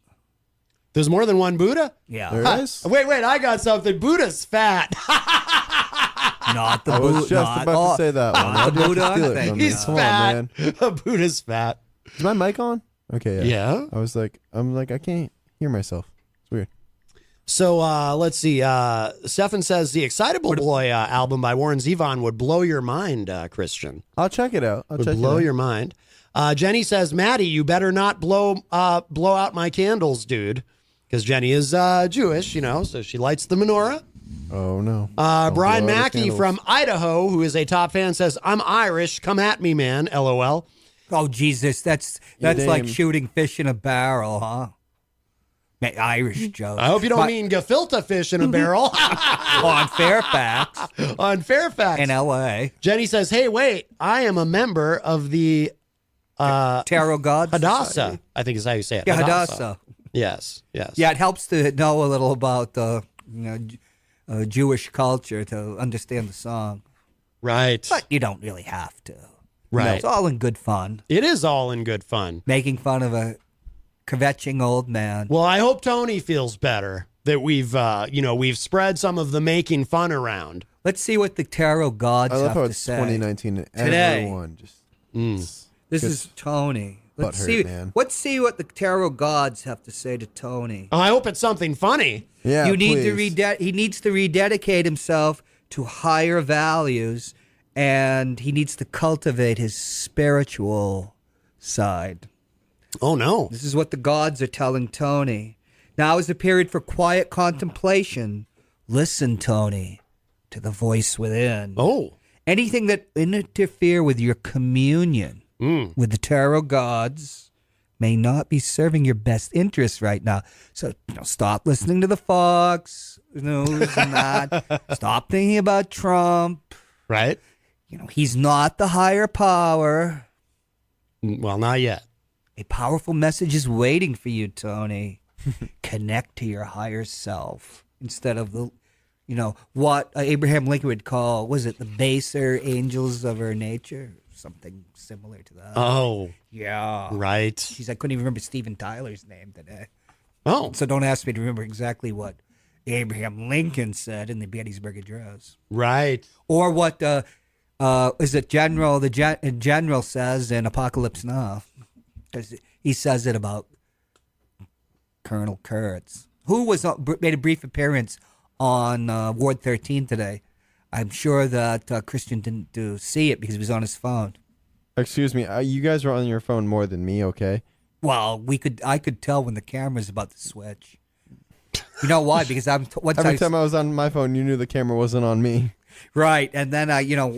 There's more than one Buddha? Yeah. There is? Wait, I got something. Buddha's fat. Not the Buddha. I was just about to say that one. Not the Buddha. He's fat. Buddha's fat. Is my mic on? Okay, yeah. I'm like, I can't hear myself. It's weird. So let's see. Stefan says the Excitable Boy album by Warren Zevon would blow your mind, Christian. I'll check it out. Would blow your mind. Jenny says, Maddie, you better not blow out my candles, dude. Because Jenny is Jewish, so she lights the menorah. Oh, no. Brian Mackey from Idaho, who is a top fan, says, I'm Irish. Come at me, man. LOL. Oh, Jesus. That's like shooting fish in a barrel, huh? Irish joke. I hope you don't mean gefilte fish in a barrel. On Fairfax. On Fairfax. In L.A. Jenny says, hey, wait. I am a member of the Tarot Gods Hadassah, Society. I think is how you say it. Yeah, Hadassah. Yes. Yeah, it helps to know a little about the Jewish culture to understand the song. Right. But you don't really have to. Right. It's all in good fun. It is all in good fun. Making fun of a kvetching old man. Well, I hope Tony feels better that we've spread some of the making fun around. Let's see what the tarot gods have to say. I love how it's 2019 and today. Everyone just... This is Tony. Let's see what the tarot gods have to say to Tony. Oh, I hope it's something funny. Yeah, he needs to rededicate himself to higher values, and he needs to cultivate his spiritual side. Oh, no. This is what the gods are telling Tony. Now is the period for quiet contemplation. Listen, Tony, to the voice within. Oh. Anything that interfere with your communion with the tarot gods may not be serving your best interest right now. So, stop listening to the Fox News and that. Stop thinking about Trump. Right. He's not the higher power. Well, not yet. A powerful message is waiting for you, Tony. Connect to your higher self instead of the, what Abraham Lincoln would call, was it the baser angels of our nature? Something similar to that. Oh. Yeah. Right. Jeez, I couldn't even remember Steven Tyler's name today. Oh. So don't ask me to remember exactly what Abraham Lincoln said in the Gettysburg Address. Right. Or what is it the general says in Apocalypse Now. Because he says it about Colonel Kurtz, who made a brief appearance on Ward 13 today. I'm sure that Christian didn't see it because he was on his phone. Excuse me, you guys are on your phone more than me, okay? Well, I could tell when the camera's about to switch. You know why? Because every time I was on my phone, you knew the camera wasn't on me. Right, and then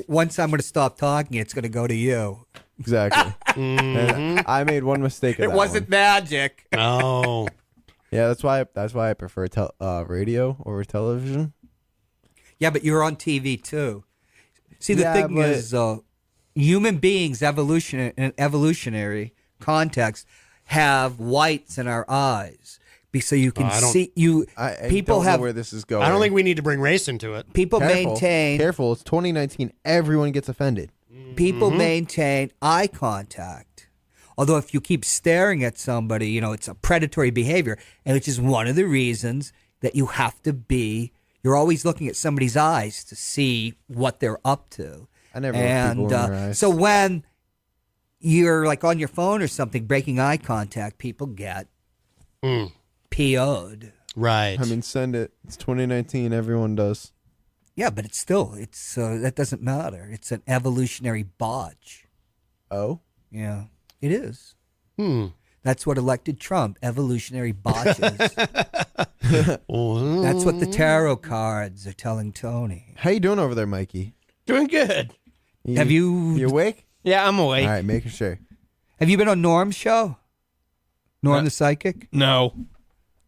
once I'm going to stop talking, it's going to go to you. Exactly. And I made one mistake. It wasn't magic. Oh. Yeah, that's why I prefer radio over television. Yeah, but you're on TV too. See, the thing is, human beings, in evolutionary context, have whites in our eyes, so you can see. People don't have know where this is going. I don't think we need to bring race into it. People maintain. Careful! It's 2019. Everyone gets offended. People maintain eye contact. Although if you keep staring at somebody, it's a predatory behavior, and which is one of the reasons that you have to be. You're always looking at somebody's eyes to see what they're up to. I never look people in their eyes. So when you're like on your phone or something, breaking eye contact, people get PO'd. Right. I mean, send it. It's 2019. Everyone does. Yeah, but it's that doesn't matter. It's an evolutionary botch. Oh? Yeah, it is. That's what elected Trump, evolutionary botches. That's what the tarot cards are telling Tony. How you doing over there, Mikey? Doing good. Have you... You awake? Yeah, I'm awake. All right, making sure. Have you been on Norm's show? Norm the Psychic? No.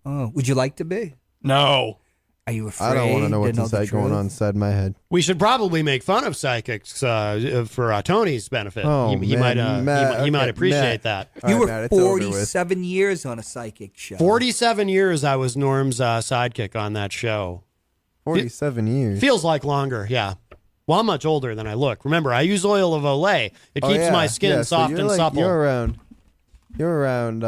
Oh, would you like to be? No. Are you afraid? I don't want to know what's going on inside my head. We should probably make fun of psychics for Tony's benefit. Oh, he might appreciate that. You were 47 years on a psychic show. 47 years I was Norm's sidekick on that show. 47 years. Feels like longer, yeah. Well, I'm much older than I look. Remember, I use oil of Olay. It keeps my skin soft and supple. You're around.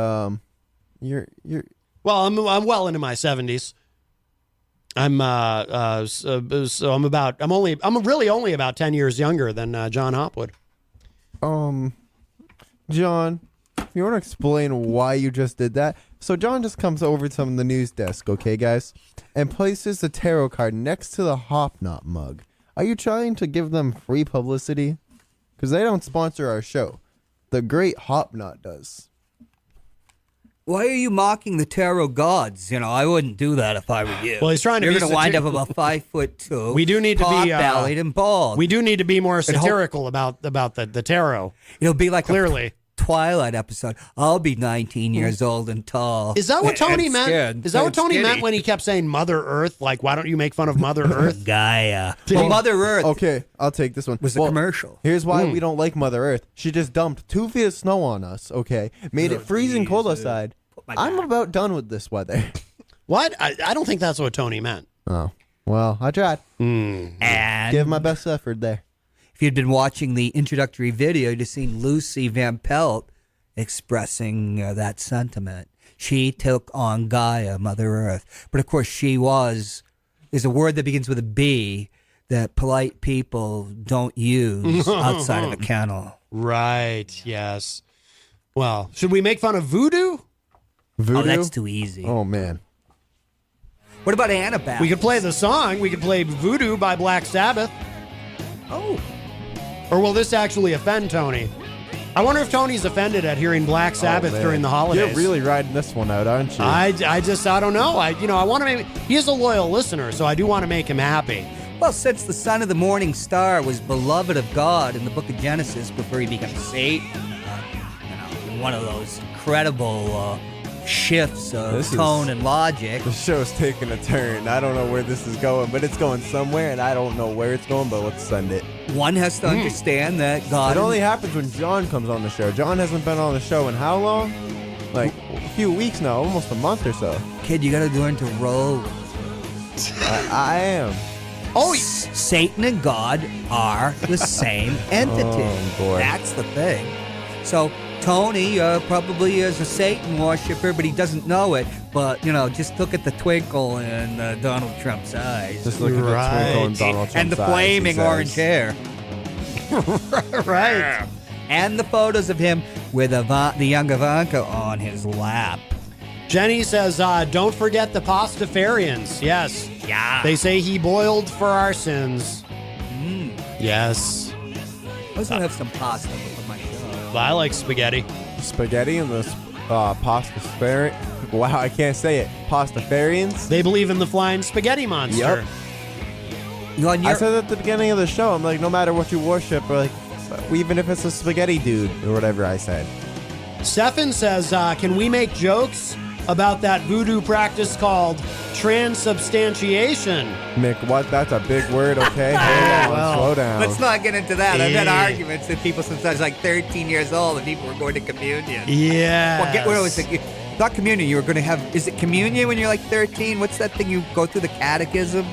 Well, I'm well into my 70s. I'm really only about 10 years younger than John Hopwood. John, you want to explain why you just did that? So John just comes over to the news desk, okay, guys, and places the tarot card next to the Hopknot mug. Are you trying to give them free publicity? Because they don't sponsor our show. The great Hopknot does. Why are you mocking the tarot gods? I wouldn't do that if I were you. Well, he's trying to. You're going to wind up about 5'2". We do need to be bellied and bald. We do need to be more satirical about the tarot. It'll be like clearly. Twilight episode. I'll be 19 years old and tall. Is that what Tony meant? Is that what Tony meant when he kept saying Mother Earth? Like, why don't you make fun of Mother Earth? Gaia. Well, Mother Earth. Okay, I'll take this one. Was a commercial. Here's why we don't like Mother Earth. She just dumped 2 feet of snow on us, okay? Made it freezing cold outside. I'm about done with this weather. What? I don't think that's what Tony meant. Oh. Well, I tried. And give my best effort there. If you'd been watching the introductory video, you'd have seen Lucy Van Pelt expressing that sentiment. She took on Gaia, Mother Earth. But of course, there's a word that begins with a B that polite people don't use outside of a kennel. Right, yes. Well, should we make fun of voodoo? Voodoo? Oh, that's too easy. Oh, man. What about Anabaptist? We could play the song. We could play Voodoo by Black Sabbath. Oh. Or will this actually offend Tony? I wonder if Tony's offended at hearing Black Sabbath during the holidays. You're really riding this one out, aren't you? I don't know. I want to he is a loyal listener, so I do want to make him happy. Well, since the son of the morning star was beloved of God in the book of Genesis before he became Satan, one of those incredible shifts of tone and logic. The show's taking a turn. I don't know where this is going, but it's going somewhere, and I don't know where it's going, but let's send it. One has to understand that God... It only happens when John comes on the show. John hasn't been on the show in how long? Like a few weeks now, almost a month or so. Kid, you got to learn to roll. I am. Oh, Satan and God are the same entity. Oh, boy. That's the thing. So... Tony probably is a Satan worshiper, but he doesn't know it. But, just look at the twinkle in Donald Trump's eyes. Just look at the twinkle in Donald Trump's eyes. And the flaming orange hair. Right. And the photos of him with the young Ivanka on his lap. Jenny says, don't forget the Pastafarians. Yes. Yeah. They say he boiled for our sins. Yes. I also have some pasta with my show. I like spaghetti. Spaghetti and the Pastafarians. Wow, I can't say it. Pastafarians. They believe in the flying spaghetti monster. Yep. I said at the beginning of the show, I'm like, no matter what you worship, or like, even if it's a spaghetti dude or whatever I said. Stefan says, can we make jokes about that voodoo practice called transubstantiation? Mick, what? That's a big word, okay? Hold on, slow down. Let's not get into that. I've had arguments with people since I was like 13 years old and people were going to communion. Yeah. What was it? Not communion. You were going to have, is it communion when you're like 13? What's that thing you go through the catechism?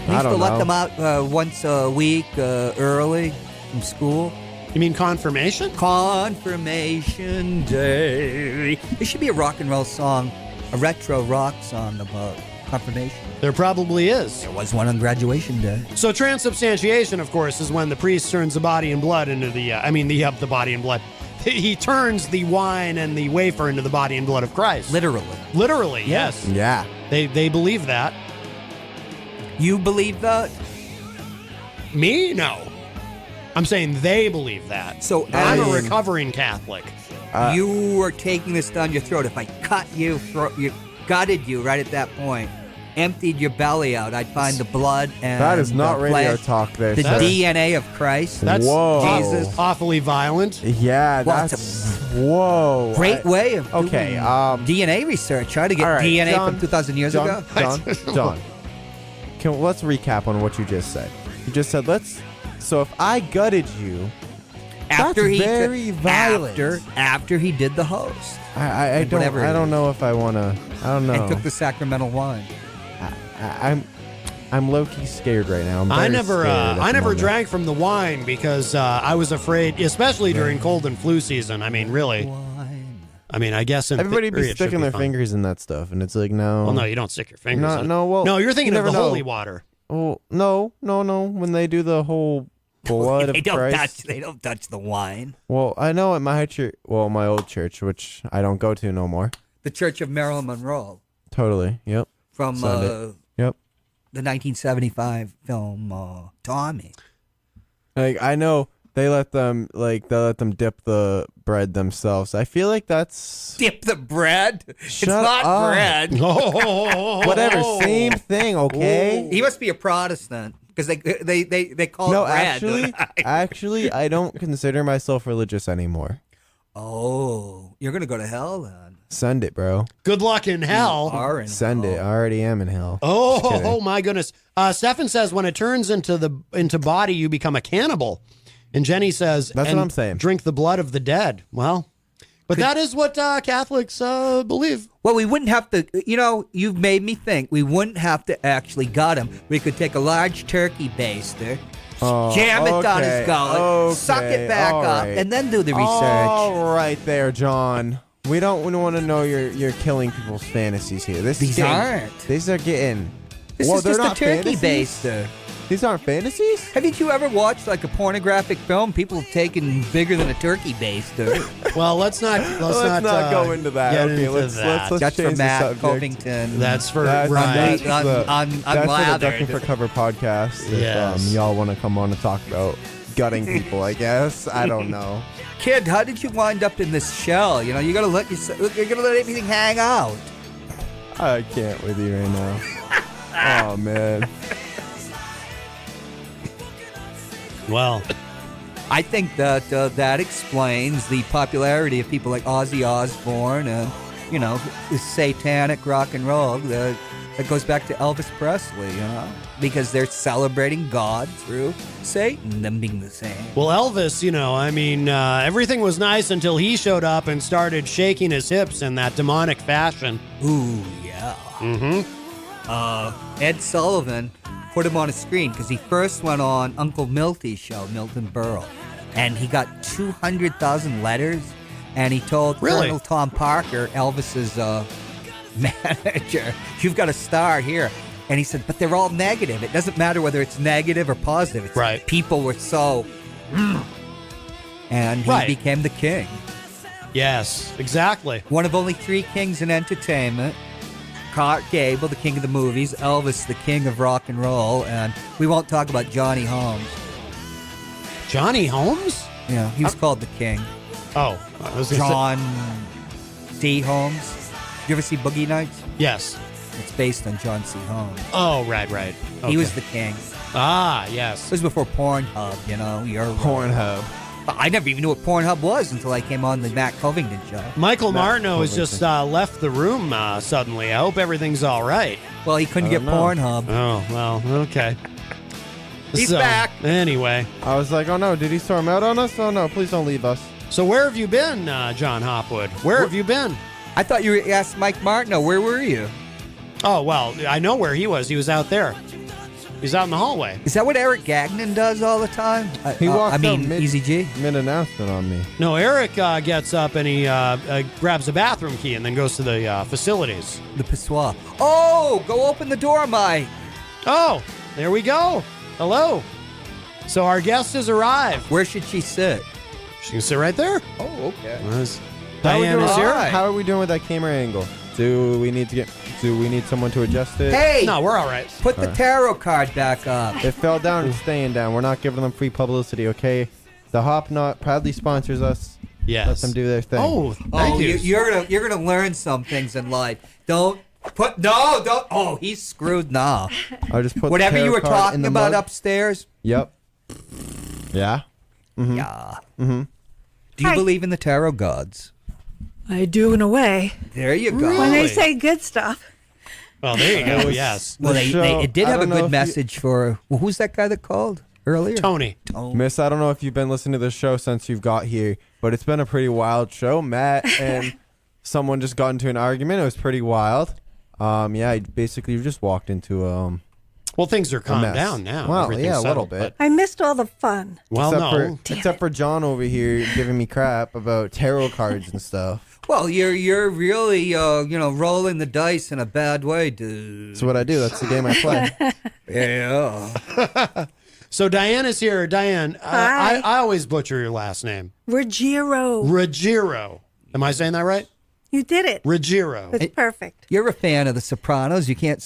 They used to let them out once a week early from school. You mean confirmation? Confirmation Day. There should be a rock and roll song, a retro rock song about confirmation. There probably is. There was one on graduation day. So transubstantiation, of course, is when the priest turns the body and blood into the body and blood. He turns the wine and the wafer into the body and blood of Christ. Literally, yes. Yeah. They believe that. You believe that? Me? No. I'm saying they believe that. So I'm a recovering Catholic. You are taking this down your throat. If I cut you, gutted you right at that point, emptied your belly out, I'd find the blood and that is not radio flesh, talk. There, the DNA of Christ. That's Jesus. Awfully violent. Yeah, Well, that's whoa. Great way of doing okay. DNA research. Try to get DNA from 2,000 years ago. John. Let's recap on what you just said. You just said So if I gutted you, that's very violent. After he did the host. I don't know if I want to. I don't know. And took the sacramental wine. I'm low-key scared right now. I never drank from the wine because I was afraid, especially during cold and flu season. I mean, really. I mean, I guess in everybody theory, be sticking their fingers in that stuff, and it's like, no. Well, no, you don't stick your fingers in it. No, you're thinking you of the never know. holy water. Oh, no. When they do the whole blood of Christ. They don't touch the wine. Well, I know at my church, my old church, which I don't go to no more. The Church of Marilyn Monroe. Totally, yep. From yep. The 1975 film Tommy. Like, I know they let them dip the bread themselves. I feel like that's dip the bread. It's not up. bread. Whatever, same thing. Okay. He must be a Protestant because they call it bread. Actually, I don't consider myself religious anymore. Oh, you're gonna go to hell then. Send it, bro. Good luck in hell. Send it. I already am in hell. Oh my goodness. Stefan says when it turns into body, you become a cannibal. And Jenny says, that's what I'm saying. Drink the blood of the dead. Well, but that is what Catholics believe. Well, we wouldn't have to, you've made me think. We wouldn't have to actually gut him. We could take a large turkey baster, jam it down his gullet, suck it back up, and then do the research. All right there, John. We want to know you're killing people's fantasies here. These aren't. These are getting. This is just a turkey baster. These aren't fantasies? Haven't you ever watched like a pornographic film? People have taken bigger than a turkey baster. Well, let's not go into that. Get okay, into let's that's change for Matt the Covington. That's for That's Ryan. that's for the Ducking for Cover podcast. Yes. If y'all want to come on and talk about gutting people, I guess. I don't know. Kid, how did you wind up in this shell? You're gonna let everything hang out. I can't with you right now. Oh man. Well, I think that that explains the popularity of people like Ozzy Osbourne and, the satanic rock and roll that goes back to Elvis Presley, because they're celebrating God through Satan, them being the same. Well, Elvis, everything was nice until he showed up and started shaking his hips in that demonic fashion. Ooh, yeah. Mm-hmm. Ed Sullivan put him on a screen because he first went on Uncle Milty's show, Milton Berle, and he got 200,000 letters, and he told Colonel Tom Parker, Elvis's manager, "You've got a star here." And he said, "But they're all negative. It doesn't matter whether it's negative or positive. It's right. People were so..." And he became the king. Yes, exactly. One of only 3 kings in entertainment. Clark Gable, the king of the movies. Elvis, the king of rock and roll. And we won't talk about Johnny Holmes. Johnny Holmes? Yeah, he was called the king. Oh. John D. Holmes. You ever see Boogie Nights? Yes. It's based on John C. Holmes. Oh, right. Okay. He was the king. Ah, yes. It was before Pornhub, you know. Pornhub. I never even knew what Pornhub was until I came on the Matt Covington show. Michael Martineau has just left the room suddenly. I hope everything's all right. Well, he couldn't get Pornhub. Oh, well, okay. He's back. Anyway. I was like, oh no, did he storm out on us? Oh no, please don't leave us. So where have you been, John Hopwood? Where have you been? I thought you asked Mike Martineau, where were you? Oh, well, I know where he was. He was out there. He's out in the hallway. Is that what Eric Gagnon does all the time? He walks I mean, out Easy G. Mid-announcement on me. No, Eric gets up and he grabs a bathroom key and then goes to the facilities. The pissoir. Oh, go open the door, Mike. Oh, there we go. Hello. So our guest has arrived. Where should she sit? She can sit right there. Oh, okay. Diane is here. How are we doing with that camera angle? Do we need someone to adjust it? Hey! No, we're all right. Put the tarot card back up. It fell down. It's staying down. We're not giving them free publicity, okay? The Hop Knot proudly sponsors us. Yes. Let them do their thing. Oh, thank you. You're gonna learn some things in life. Don't. Oh, he's screwed now. I just put whatever the you were tarot card talking in the about mug. upstairs. Yep. Yeah. Mm-hmm. Yeah. Mm-hmm. Do you believe in the tarot gods? I do in a way. There you go. When they say good stuff. Well, there you go. Yes. Well, it did have a good if message for. Well, who's that guy that called earlier? Tony. Miss, I don't know if you've been listening to the show since you've got here, but it's been a pretty wild show. Matt and someone just got into an argument. It was pretty wild. Yeah, I basically just walked into Well, things are calmed mess. down now. Well, Everything's yeah, a little settled, bit. I missed all the fun. Well, except for John over here giving me crap about tarot cards and stuff. Well, you're really rolling the dice in a bad way, dude. That's what I do. That's the game I play. Yeah. So Diane is here. Diane, Hi. I always butcher your last name. Ruggiero. Ruggiero. Am I saying that right? You did it. Ruggiero. It's perfect. You're a fan of The Sopranos. You can't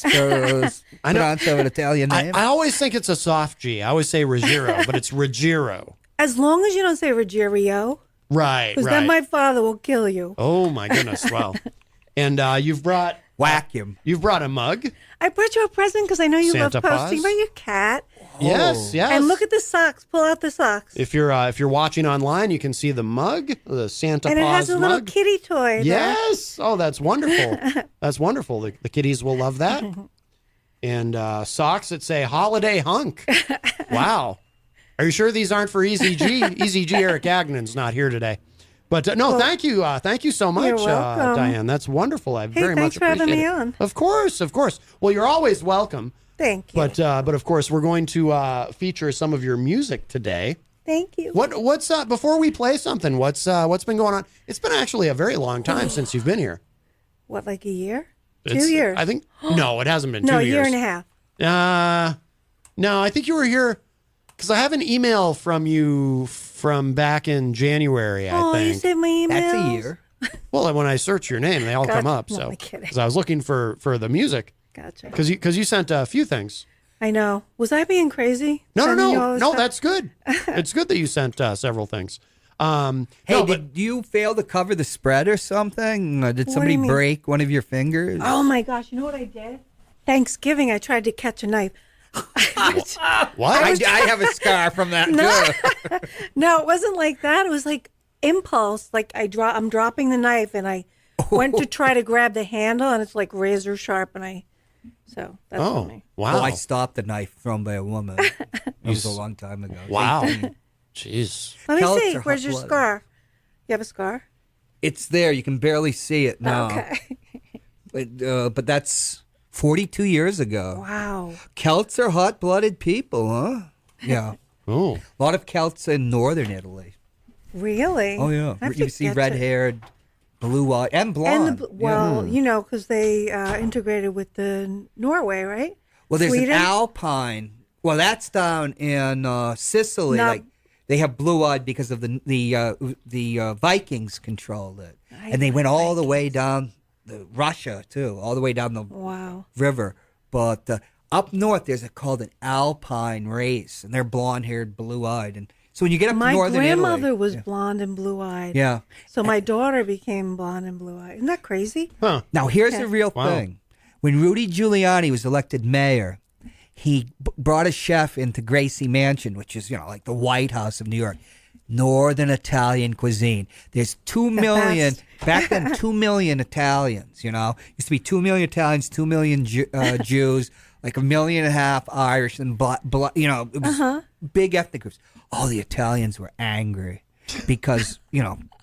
pronounce an Italian name. I always think it's a soft G. I always say Ruggiero, but it's Ruggiero. As long as you don't say Ruggiero, Right, because right. then my father will kill you. Oh my goodness! Wow. And you've brought Vacuum. You've brought a mug. I brought you a present because I know you Santa love posting Paws? about your cat. Yes, yes. And look at the socks. Pull out the socks. If you're watching online, you can see the mug, the Santa And it Paws has a little mug. kitty toy. there. Yes. Oh, that's wonderful. That's wonderful. The kitties will love that. And socks that say "Holiday Hunk." Wow. Are you sure these aren't for Easy G? Easy G. Eric Agnon's not here today. But no, thank you. Thank you so much, You're welcome. Diane. That's wonderful. I very thanks much for having appreciate me it. on. Of course, of course. Well, you're always welcome. Thank you. But of course, we're going to feature some of your music today. Thank you. What's before we play something? What's been going on? It's been actually a very long time since you've been here. What, like a year? It's- 2 years. I think no, it hasn't been no, 2 years. a year and a half. No, I think you were here because I have an email from you from back in January. I Oh, you think sent my email. That's a year. Well, when I search your name, they all come Gotcha. up. No, So I'm kidding. because I was looking for the music. Gotcha. Because you sent a few things. I know. Was I being crazy? No, Sending you all this stuff? that's good. It's good that you sent several things. Hey, no, did you fail to cover the spread or something? Or did do somebody you mean? break one of your fingers? Oh my gosh! You know what I did? Thanksgiving, I tried to catch a knife. what? I have a scar from that too. No, it wasn't like that. It was like impulse. Like I'm dropping the knife, and I went to try to grab the handle, and it's like razor sharp, and so that's funny. Wow. Oh, I stopped the knife thrown by a woman. That was a long time ago. Wow. 18. Jeez. Let me Pellets see. are Where's your hot-blooded. scar? You have a scar? It's there. You can barely see it now. Okay. But that's 42 years ago. Wow. Celts are hot-blooded people, huh? Yeah. Oh. A lot of Celts in northern Italy. Really? Oh, yeah. I have You to see get to- red-haired, blue-eyed, and blonde. you know, because they integrated with the Norway, right? Well, there's Sweden? an alpine. Well, that's down in Sicily. Not- Like they have blue-eyed because of the Vikings controlled it, and they went all the way down Russia too, all the way down the Wow. river. But up north, there's called an alpine race, and they're blonde-haired, blue-eyed, and so when you get up My to northern grandmother Italy, was blonde and blue-eyed. yeah. So my daughter became blonde and blue-eyed. Isn't that crazy? Huh. Now here's Okay. the real Wow. thing: when Rudy Giuliani was elected mayor, he brought a chef into Gracie Mansion, which is, like the White House of New York. Northern Italian cuisine. There's 2 million, back then, 2 million Italians, Used to be 2 million Italians, 2 million Jews, like 1.5 million Irish, and, it was big ethnic groups. All the Italians were angry because,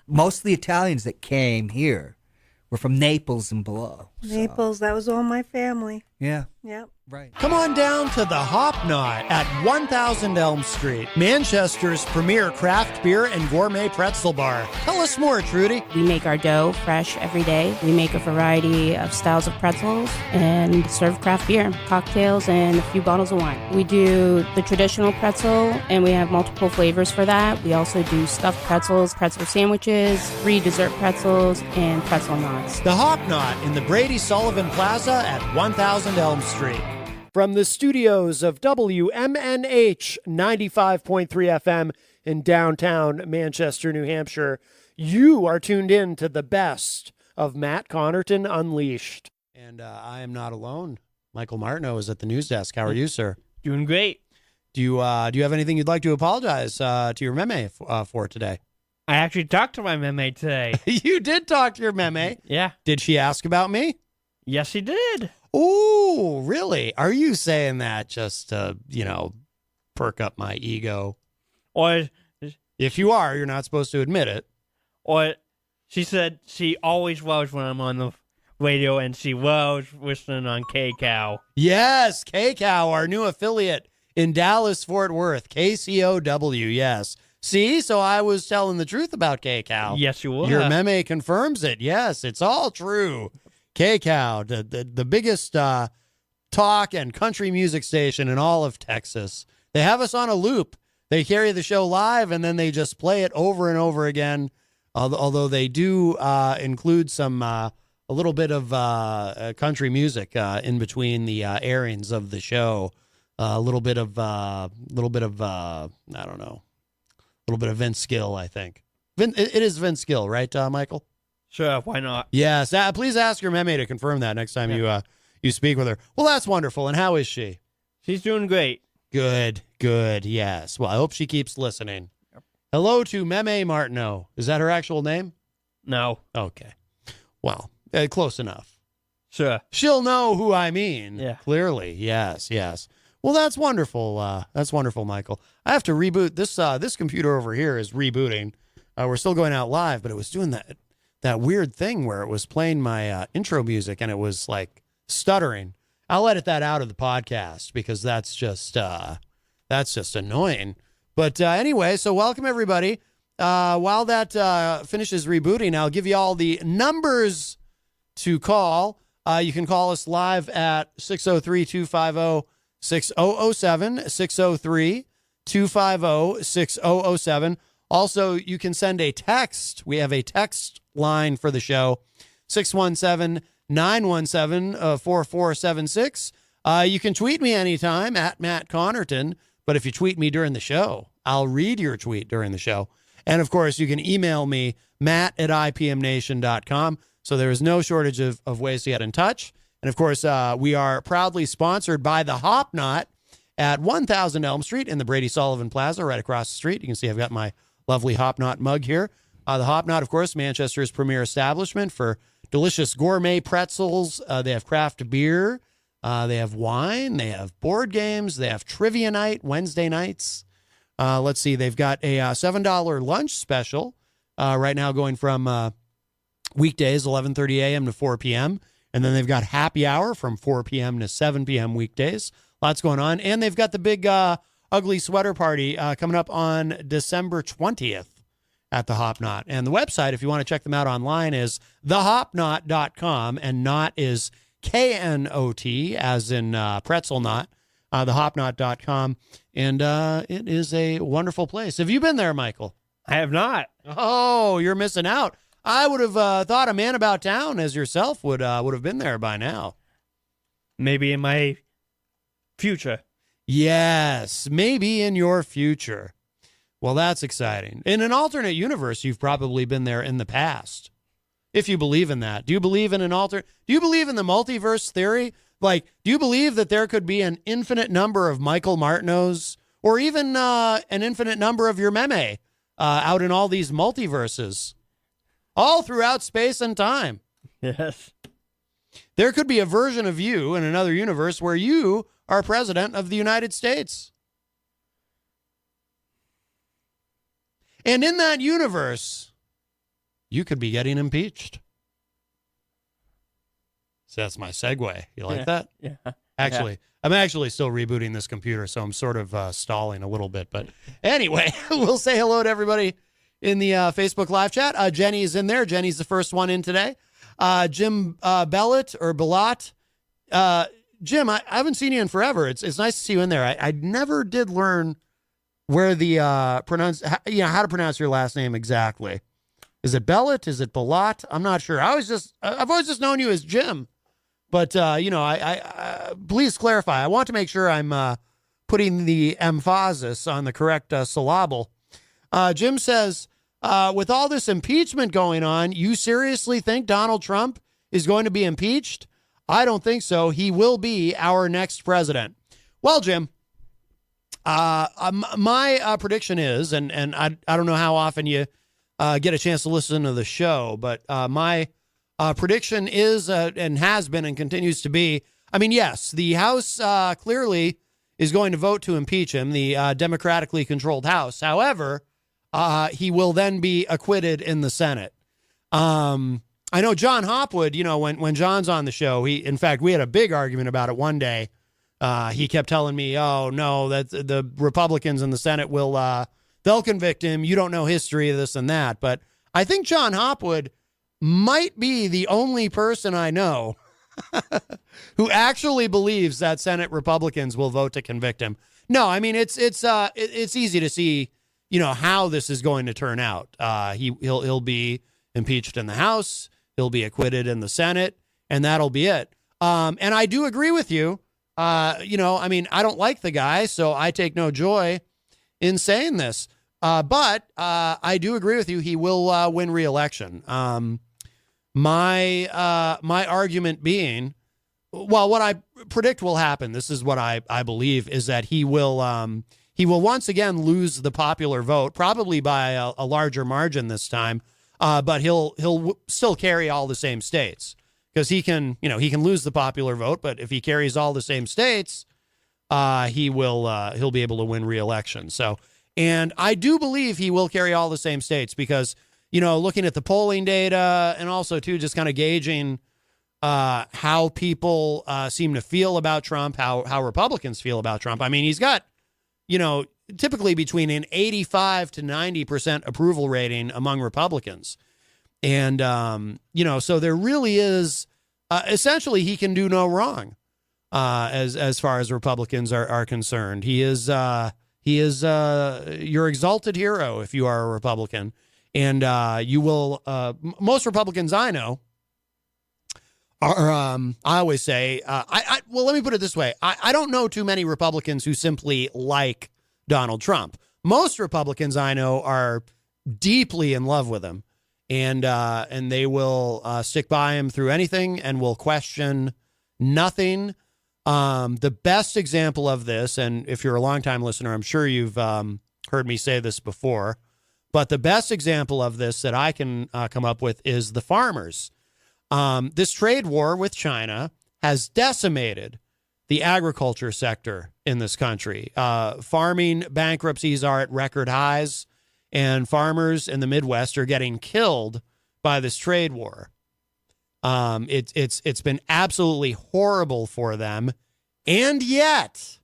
most of the Italians that came here were from Naples and below. Naples, that was all my family. Yeah. Yep. Right. Come on down to the Hop Knot at 1000 Elm Street, Manchester's premier craft beer and gourmet pretzel bar. Tell us more, Trudy. We make our dough fresh every day. We make a variety of styles of pretzels and serve craft beer, cocktails, and a few bottles of wine. We do the traditional pretzel, and we have multiple flavors for that. We also do stuffed pretzels, pretzel sandwiches, free dessert pretzels, and pretzel knots. The Hop Knot in the Brady Sullivan Plaza at 1000 Elm Street. From the studios of WMNH 95.3 FM in downtown Manchester, New Hampshire, you are tuned in to the best of Matt Connarton Unleashed. And I am not alone. Michael Martineau is at the news desk. How are you, sir? Doing great. Do you have anything you'd like to apologize to your meme for today? I actually talked to my meme today. You did talk to your meme? Yeah. Did she ask about me? Yes, she did. Ooh, really? Are you saying that just to, perk up my ego? Or if you are, you're not supposed to admit it. Or she said she always loves when I'm on the radio, and she loves listening on K-Cow. Yes, K-Cow, our new affiliate in Dallas, Fort Worth. KCOW, yes. See, so I was telling the truth about K-Cow. Yes, you were. Your meme confirms it. Yes, it's all true. K-Cow, the biggest talk and country music station in all of Texas. They have us on a loop. They carry the show live, and then they just play it over and over again, although they do include some a little bit of country music in between the airings of the show. A little bit of I don't know, a little bit of Vince Gill, I think. It is Vince Gill, right, Michael? Sure, why not? Yes. Please ask your meme to confirm that next time you speak with her. Well, that's wonderful. And how is she? She's doing great. Good. Yes. Well, I hope she keeps listening. Yep. Hello to Meme Martineau. Is that her actual name? No. Okay. Well, close enough. Sure. She'll know who I mean. Yeah. Clearly. Yes. Well, that's wonderful. That's wonderful, Michael. I have to reboot this. This computer over here is rebooting. We're still going out live, but it was doing that weird thing where it was playing my intro music and it was like stuttering. I'll edit that out of the podcast because that's just annoying. But anyway, so welcome everybody. While that finishes rebooting, I'll give you all the numbers to call. You can call us live at 603-250-6007, 603-250-6007. Also, you can send a text. We have a text line for the show, 617-917-4476. You can tweet me anytime at Matt Connarton, but if you tweet me during the show, I'll read your tweet during the show. And of course, you can email me, matt@ipmnation.com. So there is no shortage of ways to get in touch. And of course, we are proudly sponsored by the Hop Knot at 1000 Elm Street in the Brady Sullivan Plaza, right across the street. You can see I've got my lovely Hop Knot mug here. The Hop Knot, of course, Manchester's premier establishment for delicious gourmet pretzels. They have craft beer. They have wine. They have board games. They have trivia night Wednesday nights. Let's see. They've got a $7 lunch special right now going from weekdays, 11:30 a.m. to 4 p.m. And then they've got happy hour from 4 p.m. to 7 p.m. weekdays. Lots going on. And they've got the big ugly sweater party coming up on December 20th at the Hop Knot. And the website, if you want to check them out online, is thehopknot.com. And knot is K-N-O-T, as in pretzel knot, thehopknot.com. And it is a wonderful place. Have you been there, Michael? I have not. Oh, you're missing out. I would have thought a man about town as yourself would have been there by now. Maybe in my future. Yes, maybe in your future. Well, that's exciting. In an alternate universe, you've probably been there in the past. If you believe in that. Do you believe in do you believe in the multiverse theory Like, do you believe that there could be an infinite number of Michael Martineaus or even an infinite number of your meme out in all these multiverses, all throughout space and time? Yes. There could be a version of you in another universe where you are president of the United States. And in that universe, you could be getting impeached. So that's my segue. You like that? Yeah. Actually, I'm actually still rebooting this computer, so I'm sort of stalling a little bit. But anyway, we'll say hello to everybody in the Facebook live chat. Jenny is in there. Jenny's the first one in today. Jim Bellet or Bellat. Jim, I haven't seen you in forever. It's nice to see you in there. I never did learn where the how to pronounce your last name exactly. Is it Bellet? Is it Bellat? I'm not sure. I've always just known you as Jim. But I please clarify. I want to make sure I'm putting the emphasis on the correct syllable. Jim says, with all this impeachment going on, you seriously think Donald Trump is going to be impeached? I don't think so. He will be our next president. Well, Jim, my prediction is, and I don't know how often you get a chance to listen to the show, but my prediction is and has been and continues to be, I mean, yes, the House clearly is going to vote to impeach him, the democratically controlled House. However, he will then be acquitted in the Senate. I know John Hopwood, when John's on the show, in fact, we had a big argument about it one day. He kept telling me, oh, no, that the Republicans in the Senate they'll convict him. You don't know history of this and that. But I think John Hopwood might be the only person I know who actually believes that Senate Republicans will vote to convict him. No, I mean, it's easy to see, how this is going to turn out. He'll be impeached in the House. He'll be acquitted in the Senate, and that'll be it. And I do agree with you. I don't like the guy, so I take no joy in saying this. But I do agree with you. He will win re-election. My argument being, well, what I predict will happen, this is what I believe, is that he will once again lose the popular vote, probably by a larger margin this time. But he'll still carry all the same states, because he can lose the popular vote, but if he carries all the same states, he'll be able to win re-election. So, and I do believe he will carry all the same states because, looking at the polling data and also too, just kind of gauging how people seem to feel about Trump, how Republicans feel about Trump. I mean, he's got, typically between an 85 to 90% approval rating among Republicans. And, so there really is, essentially he can do no wrong as far as Republicans are concerned. He is your exalted hero if you are a Republican. And you will, most Republicans I know are, I always say, well, let me put it this way. I don't know too many Republicans who simply like Donald Trump. Most Republicans I know are deeply in love with him, and they will stick by him through anything and will question nothing. The best example of this, and if you're a longtime listener, I'm sure you've heard me say this before, but the best example of this that I can come up with is the farmers. This trade war with China has decimated the agriculture sector in this country. Farming bankruptcies are at record highs, and farmers in the Midwest are getting killed by this trade war. It's been absolutely horrible for them, and yet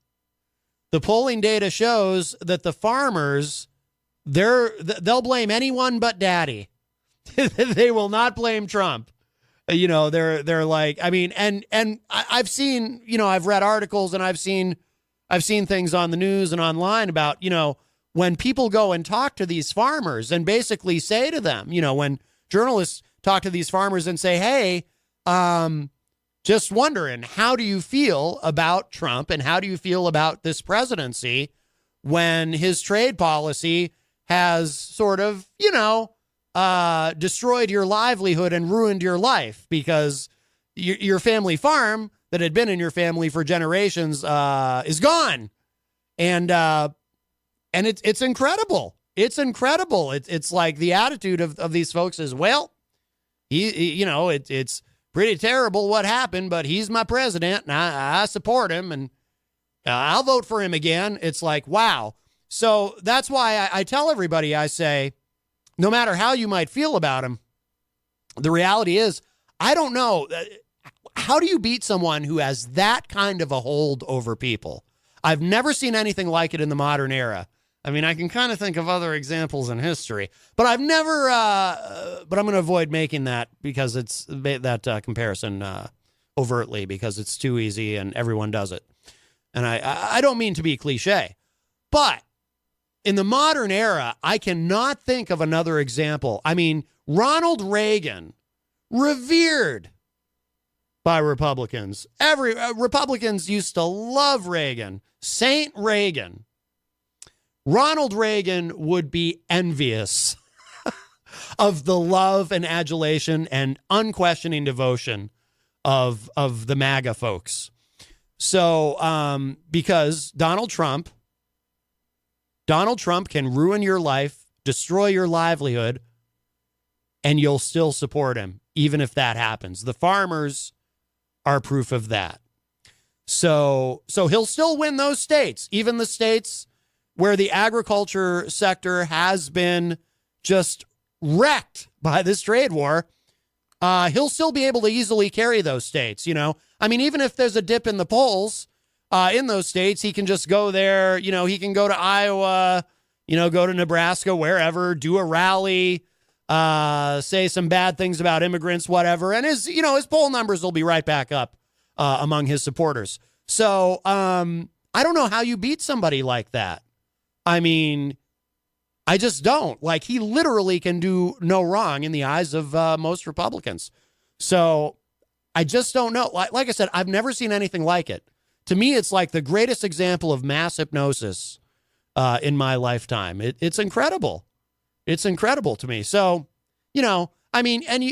the polling data shows that the farmers, they'll blame anyone but Daddy. They will not blame Trump. They're like, I mean, and I've seen, I've read articles and I've seen things on the news and online about, when people go and talk to these farmers and basically say to them, when journalists talk to these farmers and say, hey, just wondering, how do you feel about Trump and how do you feel about this presidency when his trade policy has sort of, destroyed your livelihood and ruined your life because your family farm that had been in your family for generations is gone. And it's incredible. It's incredible. It's like the attitude of these folks is, well, it's pretty terrible what happened, but he's my president and I support him and I'll vote for him again. It's like, wow. So that's why I tell everybody, I say, no matter how you might feel about him, the reality is, I don't know. How do you beat someone who has that kind of a hold over people? I've never seen anything like it in the modern era. I mean, I can kind of think of other examples in history, but I've never, but I'm going to avoid making that because it's that comparison overtly because it's too easy and everyone does it. And I don't mean to be cliche, but in the modern era, I cannot think of another example. I mean, Ronald Reagan, revered by Republicans. Republicans used to love Reagan. Saint Reagan. Ronald Reagan would be envious of the love and adulation and unquestioning devotion of the MAGA folks. So, because Donald Trump can ruin your life, destroy your livelihood, and you'll still support him, even if that happens. The farmers are proof of that. So he'll still win those states, even the states where the agriculture sector has been just wrecked by this trade war. He'll still be able to easily carry those states, I mean, even if there's a dip in the polls in those states, he can just go there. He can go to Iowa, go to Nebraska, wherever, do a rally, say some bad things about immigrants, whatever. And his poll numbers will be right back up among his supporters. So I don't know how you beat somebody like that. I mean, I just don't. Like, he literally can do no wrong in the eyes of most Republicans. So I just don't know. Like I said, I've never seen anything like it. To me, it's like the greatest example of mass hypnosis in my lifetime. It's incredible. It's incredible to me. So, I mean, and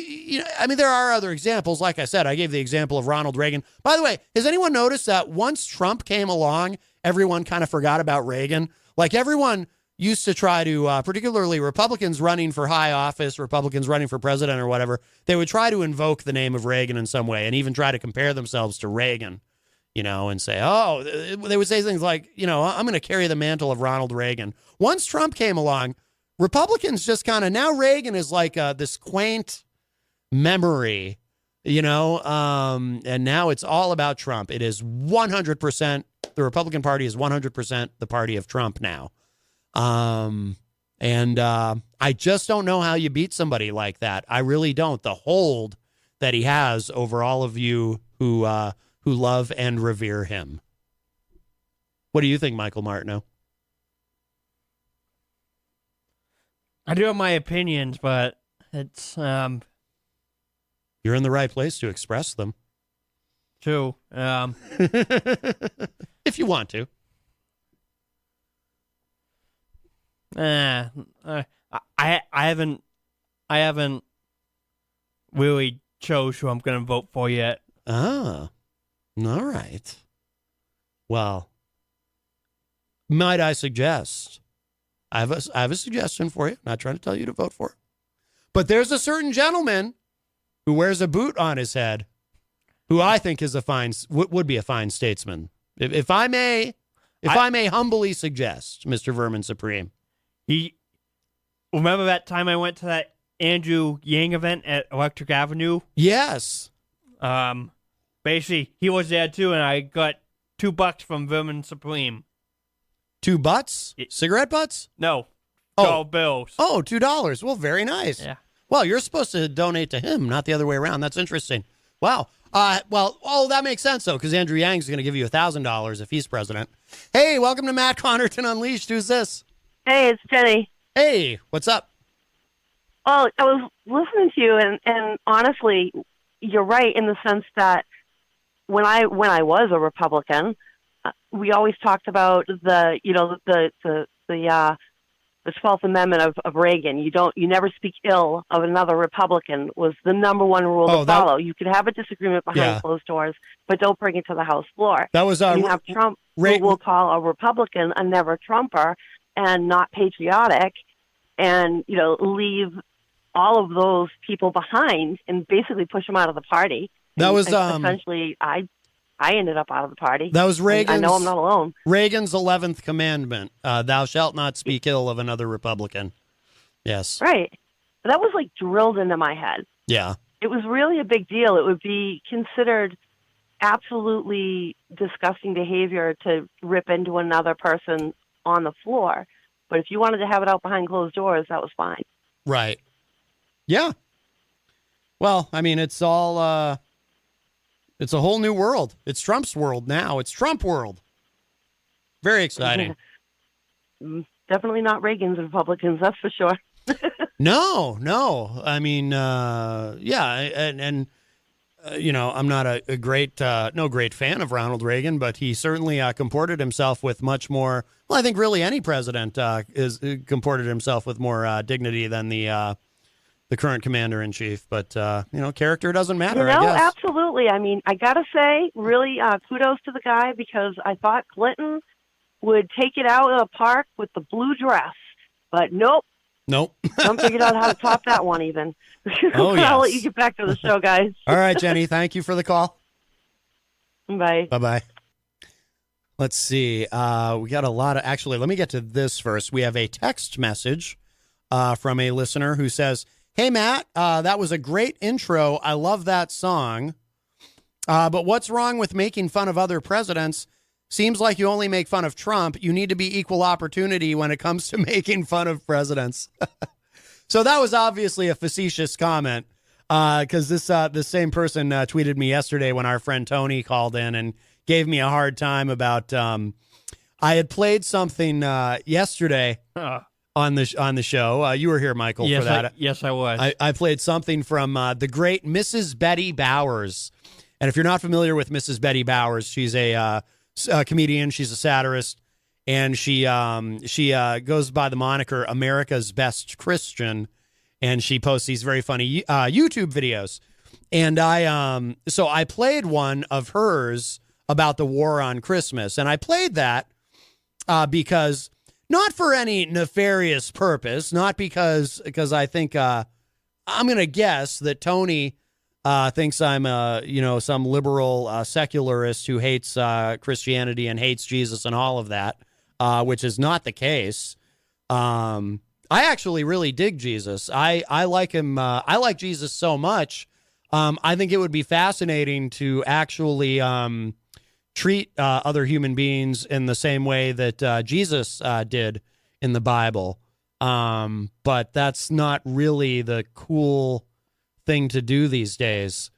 there are other examples. Like I said, I gave the example of Ronald Reagan. By the way, has anyone noticed that once Trump came along, everyone kind of forgot about Reagan? Like, everyone used to try to, particularly Republicans running for high office, Republicans running for president or whatever, they would try to invoke the name of Reagan in some way and even try to compare themselves to Reagan, and say, oh, they would say things like, I'm going to carry the mantle of Ronald Reagan. Once Trump came along, Republicans just kind of, now Reagan is like this quaint memory, and now it's all about Trump. It is 100%, the Republican Party is 100% the party of Trump now. And I just don't know how you beat somebody like that. I really don't. The hold that he has over all of you who love and revere him. What do you think, Michael Martineau? I do have my opinions, but it's you're in the right place to express them. True. If you want to. I haven't really chose who I'm going to vote for yet. Ah, all right. Well, might I suggest? I have a suggestion for you. I'm not trying to tell you to vote for it, but there's a certain gentleman who wears a boot on his head, who I think is would be a fine statesman. If I may humbly suggest, Mr. Vermin Supreme. Remember that time I went to that Andrew Yang event at Electric Avenue? Yes. Basically, he was there too, and I got $2 from Vermin Supreme. 2 butts? Cigarette butts? No. $2 bills. Oh, $2. Well, very nice. Yeah. Well, you're supposed to donate to him, not the other way around. That's interesting. Wow. That makes sense, though, because Andrew Yang's going to give you $1,000 if he's president. Hey, welcome to Matt Connarton Unleashed. Who's this? Hey, it's Jenny. Hey, what's up? Well, I was listening to you, and honestly, you're right in the sense that when I was a Republican, we always talked about the the 12th Amendment of Reagan. You never speak ill of another Republican was the number one rule to follow. You could have a disagreement behind closed doors, but don't bring it to the House floor. That was you have Trump, who will call a Republican a never Trumper and not patriotic, and leave all of those people behind and basically push them out of the party. That was essentially I ended up out of the party. That was Reagan's. I know I'm not alone. Reagan's 11th commandment: "Thou shalt not speak ill of another Republican." Yes. Right. That was like drilled into my head. Yeah. It was really a big deal. It would be considered absolutely disgusting behavior to rip into another person on the floor. But if you wanted to have it out behind closed doors, that was fine. Right. Yeah. Well, I mean, it's all. It's a whole new world. It's Trump's world now. It's Trump world. Very exciting. Definitely not Reagan's Republicans, that's for sure. No. I mean, and I'm not a great, no great fan of Ronald Reagan, but he certainly comported himself with much more. Well, I think really any president comported himself with more dignity than the current commander in chief. But character doesn't matter. I guess. Absolutely. I mean, I gotta say, really, kudos to the guy, because I thought Clinton would take it out of the park with the blue dress, but nope. Trump figured out how to top that one even. Oh, yes. I'll let you get back to the show, guys. All right, Jenny. Thank you for the call. Bye. Bye-bye. Let's see. We got a lot of... Actually, let me get to this first. We have a text message from a listener who says, "Hey, Matt, that was a great intro. I love that song. But what's wrong with making fun of other presidents? Seems like you only make fun of Trump. You need to be equal opportunity when it comes to making fun of presidents." So that was obviously a facetious comment, because this same person tweeted me yesterday when our friend Tony called in and gave me a hard time about I had played something yesterday on the show. You were here, Michael, for that. Yes, I was. I played something from the great Mrs. Betty Bowers. And if you're not familiar with Mrs. Betty Bowers, she's a comedian. She's a satirist, and she goes by the moniker America's Best Christian, and she posts these very funny YouTube videos. And I played one of hers about the war on Christmas, and I played that because not for any nefarious purpose, not because I think I'm going to guess that Tony thinks I'm some liberal secularist who hates Christianity and hates Jesus and all of that, which is not the case. I actually really dig Jesus. I like him. I like Jesus so much. I think it would be fascinating to actually treat other human beings in the same way that Jesus did in the Bible. But that's not really the cool thing to do these days.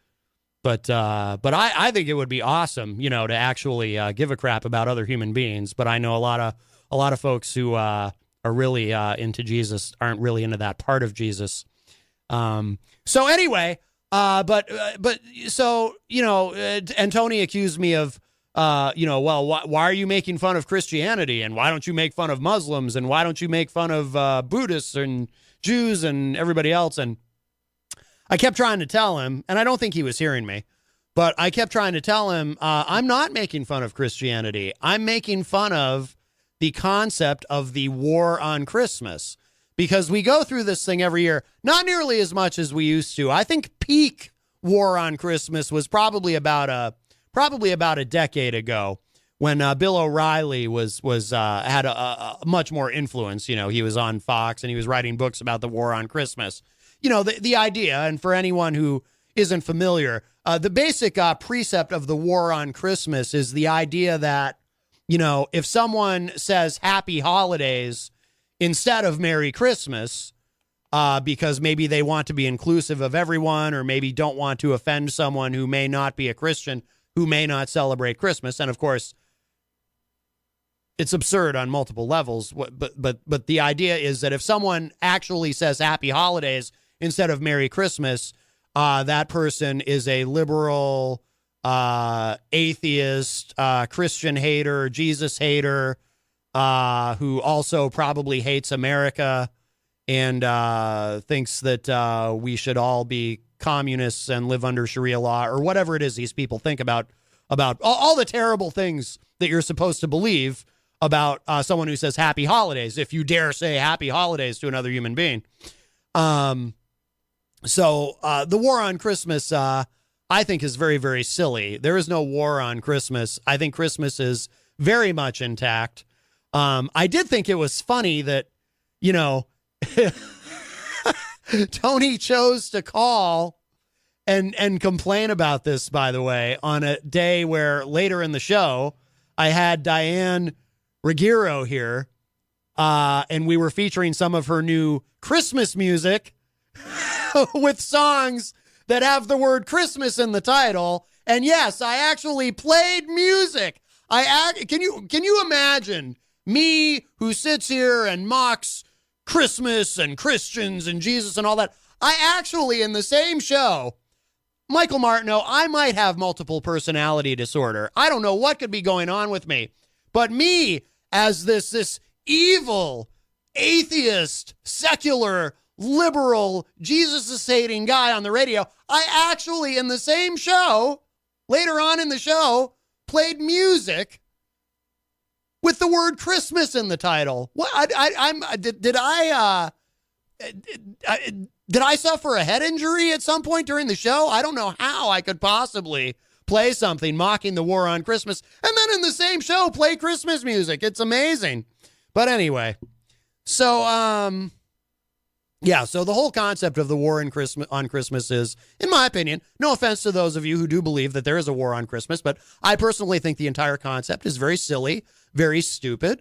But I think it would be awesome, to actually give a crap about other human beings. But I know a lot of folks who are really into Jesus aren't really into that part of Jesus. So anyway, and Tony accused me of, why are you making fun of Christianity, and why don't you make fun of Muslims, and why don't you make fun of Buddhists and Jews and everybody else? And I kept trying to tell him, and I don't think he was hearing me, but I kept trying to tell him, I'm not making fun of Christianity. I'm making fun of the concept of the war on Christmas, because we go through this thing every year, not nearly as much as we used to. I think peak war on Christmas was probably about a decade ago, when Bill O'Reilly had a much more influence. He was on Fox and he was writing books about the war on Christmas. The idea, and for anyone who isn't familiar, the basic precept of the war on Christmas is the idea that, if someone says Happy Holidays instead of Merry Christmas, because maybe they want to be inclusive of everyone, or maybe don't want to offend someone who may not be a Christian, who may not celebrate Christmas. And of course, it's absurd on multiple levels. But the idea is that if someone actually says Happy Holidays instead of Merry Christmas, that person is a liberal, atheist, Christian hater, Jesus hater, who also probably hates America and thinks that we should all be communists and live under Sharia law, or whatever it is these people think about all the terrible things that you're supposed to believe about someone who says happy holidays, if you dare say happy holidays to another human being. So the war on Christmas, I think, is very, very silly. There is no war on Christmas. I think Christmas is very much intact. I did think it was funny that, Tony chose to call and complain about this, by the way, on a day where later in the show, I had Diane Ruggiero here, and we were featuring some of her new Christmas music with songs that have the word Christmas in the title. And yes, I actually played music. Can you imagine me, who sits here and mocks Christmas and Christians and Jesus and all that? I actually, in the same show, Michael Martineau, I might have multiple personality disorder. I don't know what could be going on with me. But me, as this evil, atheist, secular, liberal, Jesus-hating guy on the radio, I actually, in the same show, later on in the show, played music with the word Christmas in the title. What? Did I suffer a head injury at some point during the show? I don't know how I could possibly play something mocking the war on Christmas and then in the same show play Christmas music. It's amazing. But anyway, so so the whole concept of the war on Christmas is, in my opinion, no offense to those of you who do believe that there is a war on Christmas, but I personally think the entire concept is very silly, very stupid,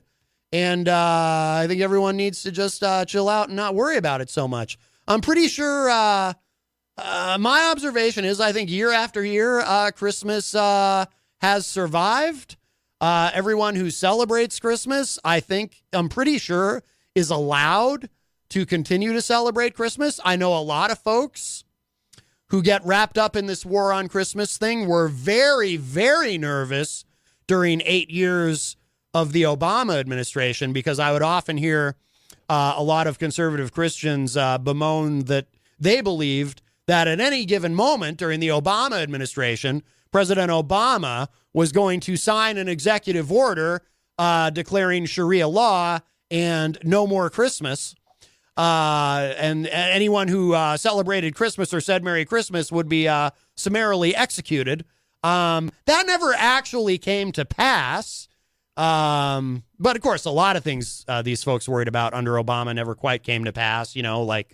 and I think everyone needs to just chill out and not worry about it so much. I'm pretty sure my observation is, I think year after year, Christmas has survived. Everyone who celebrates Christmas, I'm pretty sure, is allowed to continue to celebrate Christmas. I know a lot of folks who get wrapped up in this war on Christmas thing were very, very nervous during 8 years of the Obama administration, because I would often hear a lot of conservative Christians bemoan that they believed that at any given moment during the Obama administration, President Obama was going to sign an executive order declaring Sharia law and no more Christmas. And anyone who celebrated Christmas or said Merry Christmas would be summarily executed. That never actually came to pass. But of course, a lot of things these folks worried about under Obama never quite came to pass, like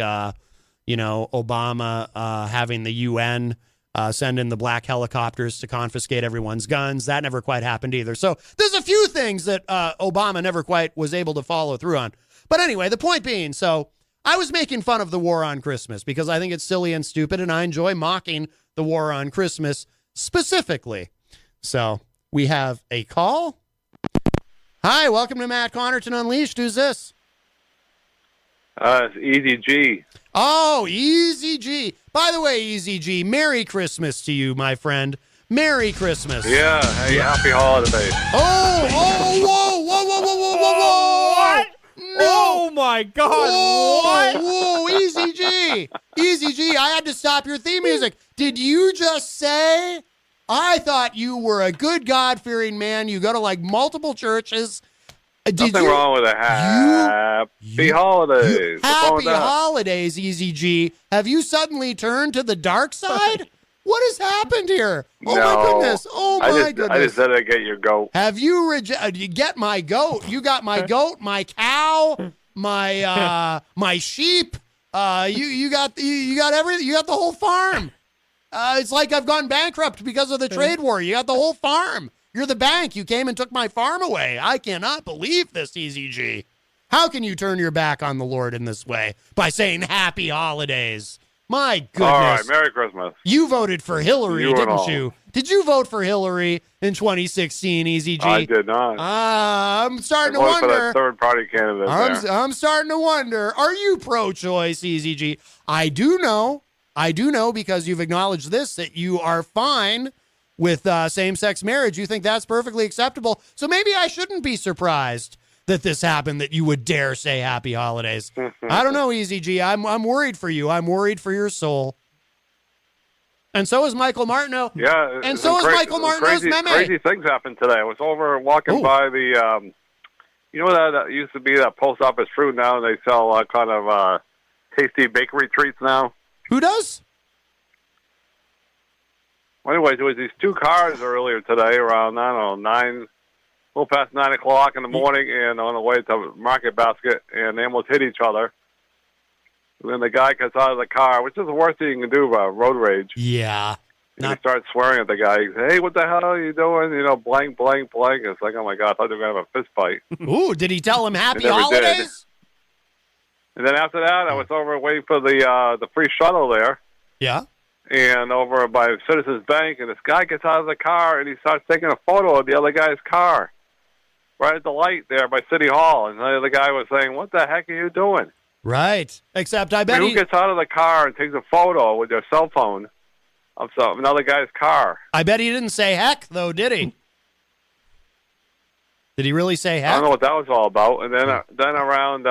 Obama having the UN send in the black helicopters to confiscate everyone's guns. That never quite happened either. So there's a few things that Obama never quite was able to follow through on. But anyway, the point being, so I was making fun of the war on Christmas because I think it's silly and stupid, and I enjoy mocking the war on Christmas specifically. So we have a call. Hi, welcome to Matt Connarton Unleashed. Who's this? It's Easy G. Oh, Easy G. By the way, Easy G, Merry Christmas to you, my friend. Merry Christmas. Yeah, hey, happy holidays. Whoa, What? No. Oh, my God. Whoa, Easy G. Easy G, I had to stop your theme music. Did you just say... I thought you were a good God-fearing man. You go to like multiple churches. Nothing wrong with a happy holidays. Happy holidays, Easy G. Have you suddenly turned to the dark side? What has happened here? Oh, no, my goodness. Oh, my goodness. I just said I'd get your goat. Have you you get my goat? You got my goat, my cow, my my sheep. You got everything. You got the whole farm. It's like I've gone bankrupt because of the trade war. You got the whole farm. You're the bank. You came and took my farm away. I cannot believe this, Easy G. How can you turn your back on the Lord in this way? By saying happy holidays. My goodness. All right, Merry Christmas. You voted for Hillary, You and didn't all. you? Did you vote for Hillary in 2016, Easy G? I did not. I'm starting to I voted wonder. for that third-party candidate there. I'm starting to wonder. Are you pro-choice, Easy G? I do know because you've acknowledged this, that you are fine with same-sex marriage. You think that's perfectly acceptable. So maybe I shouldn't be surprised that this happened that you would dare say happy holidays. I don't know, Easy G. I'm worried for you. I'm worried for your soul. And so is Michael Martineau. Yeah. And so is Michael Martineau's meme. Crazy things happened today. I was over walking by the, you know that used to be that post office fruit. Now they sell kind of tasty bakery treats now. Who does? Well, anyway, there was these two cars earlier today around, I don't know, 9, a little past 9 o'clock in the morning, and on the way to Market Basket, and they almost hit each other. And then the guy gets out of the car, which is the worst thing you can do about road rage. Yeah. And he starts swearing at the guy. He says, hey, what the hell are you doing? You know, blank, blank, blank. It's like, oh, my God, I thought they were going to have a fist fight. Ooh, did he tell him happy never holidays? did. And then after that, I was over waiting for the free shuttle there. Yeah. And over by Citizens Bank, and this guy gets out of the car, and he starts taking a photo of the other guy's car right at the light there by City Hall. And the other guy was saying, what the heck are you doing? Right. Except I bet who gets out of the car and takes a photo with their cell phone of another guy's car? I bet he didn't say heck, though, did he? Did he really say heck? I don't know what that was all about. And then around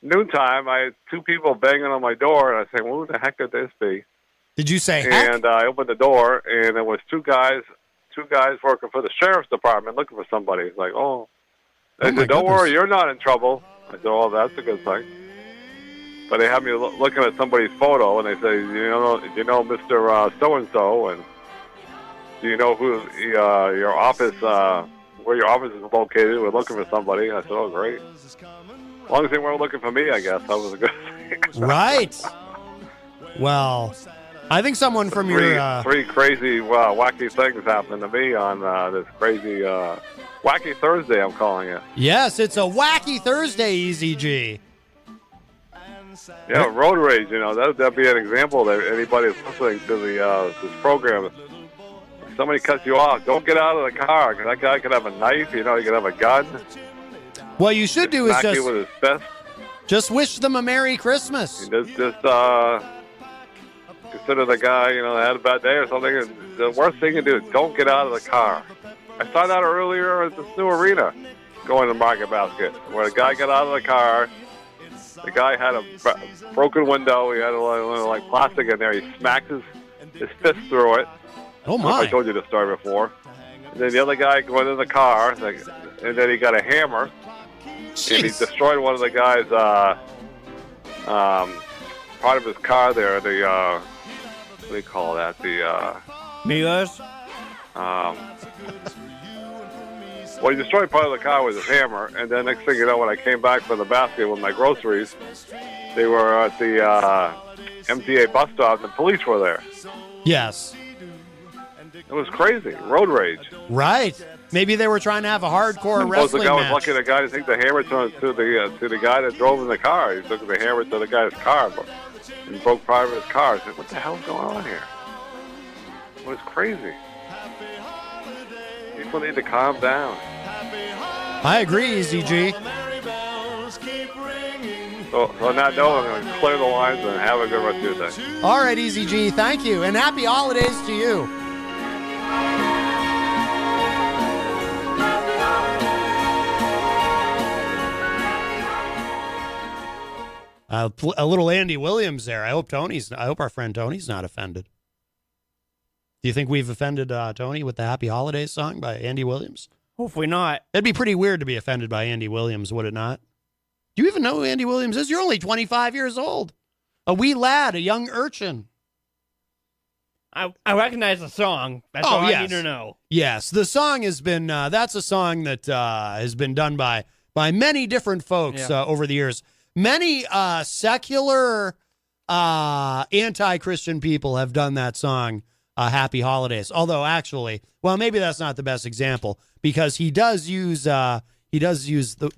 noontime, I had two people banging on my door, and I said, well, who the heck could this be? Did you say heck? And I opened the door, and it was two guys working for the sheriff's department looking for somebody. It's like, oh. They said, don't worry, you're not in trouble. I said, oh, that's a good thing. But they had me looking at somebody's photo, and they say, you know Mr. So-and-so, and do you know who your office, where your office is located? We're looking for somebody. I said, oh, great. As long as they weren't looking for me, I guess that was a good thing. Right. Well, I think someone from three crazy, wacky things happened to me on this crazy Wacky Thursday, I'm calling it. Yes, it's a Wacky Thursday, Easy G. Yeah, road rage, that'd be an example that anybody that's listening to this program, if somebody cuts you off, don't get out of the car, because that guy could have a knife, he could have a gun. What you should do is smack you with his fist. Just wish them a Merry Christmas. Just consider the guy, had a bad day or something. And the worst thing you do is don't get out of the car. I saw that earlier at this new arena going to Market Basket, where the guy got out of the car. The guy had a broken window. He had a little like plastic in there. He smacked his fist through it. Oh, my. I told you the story before. And then the other guy went in the car, and then he got a hammer. Jeez. And he destroyed one of the guy's part of his car there. The what do you call that? The mirrors. Well, he destroyed part of the car with his hammer, and then next thing you know, when I came back from the basket with my groceries, they were at the MTA bus stop. The police were there. Yes. It was crazy. Road rage. Right. Maybe they were trying to have a hardcore wrestling the guy match. was lucky the guy to take the hammer to the guy that drove in the car. He took the hammer to the guy's car and broke part of his car. I said, what the hell's going on here? It was crazy. People need to calm down. I agree, Easy G. So on that note, I'm going to clear the lines and have a good rest of your day. All right, Easy G. Thank you. And happy holidays to you. A little Andy Williams there. I hope our friend Tony's not offended. Do you think we've offended Tony with the Happy Holidays song by Andy Williams? Hopefully not. It'd be pretty weird to be offended by Andy Williams, would it not? Do you even know who Andy Williams is? You're only 25 years old. A wee lad, a young urchin. I recognize the song. That's all I need to know. Yes, the song has been, that's a song that has been done by many different folks over the years. Many secular anti-Christian people have done that song, Happy Holidays. Although actually, well, maybe that's not the best example because he does use the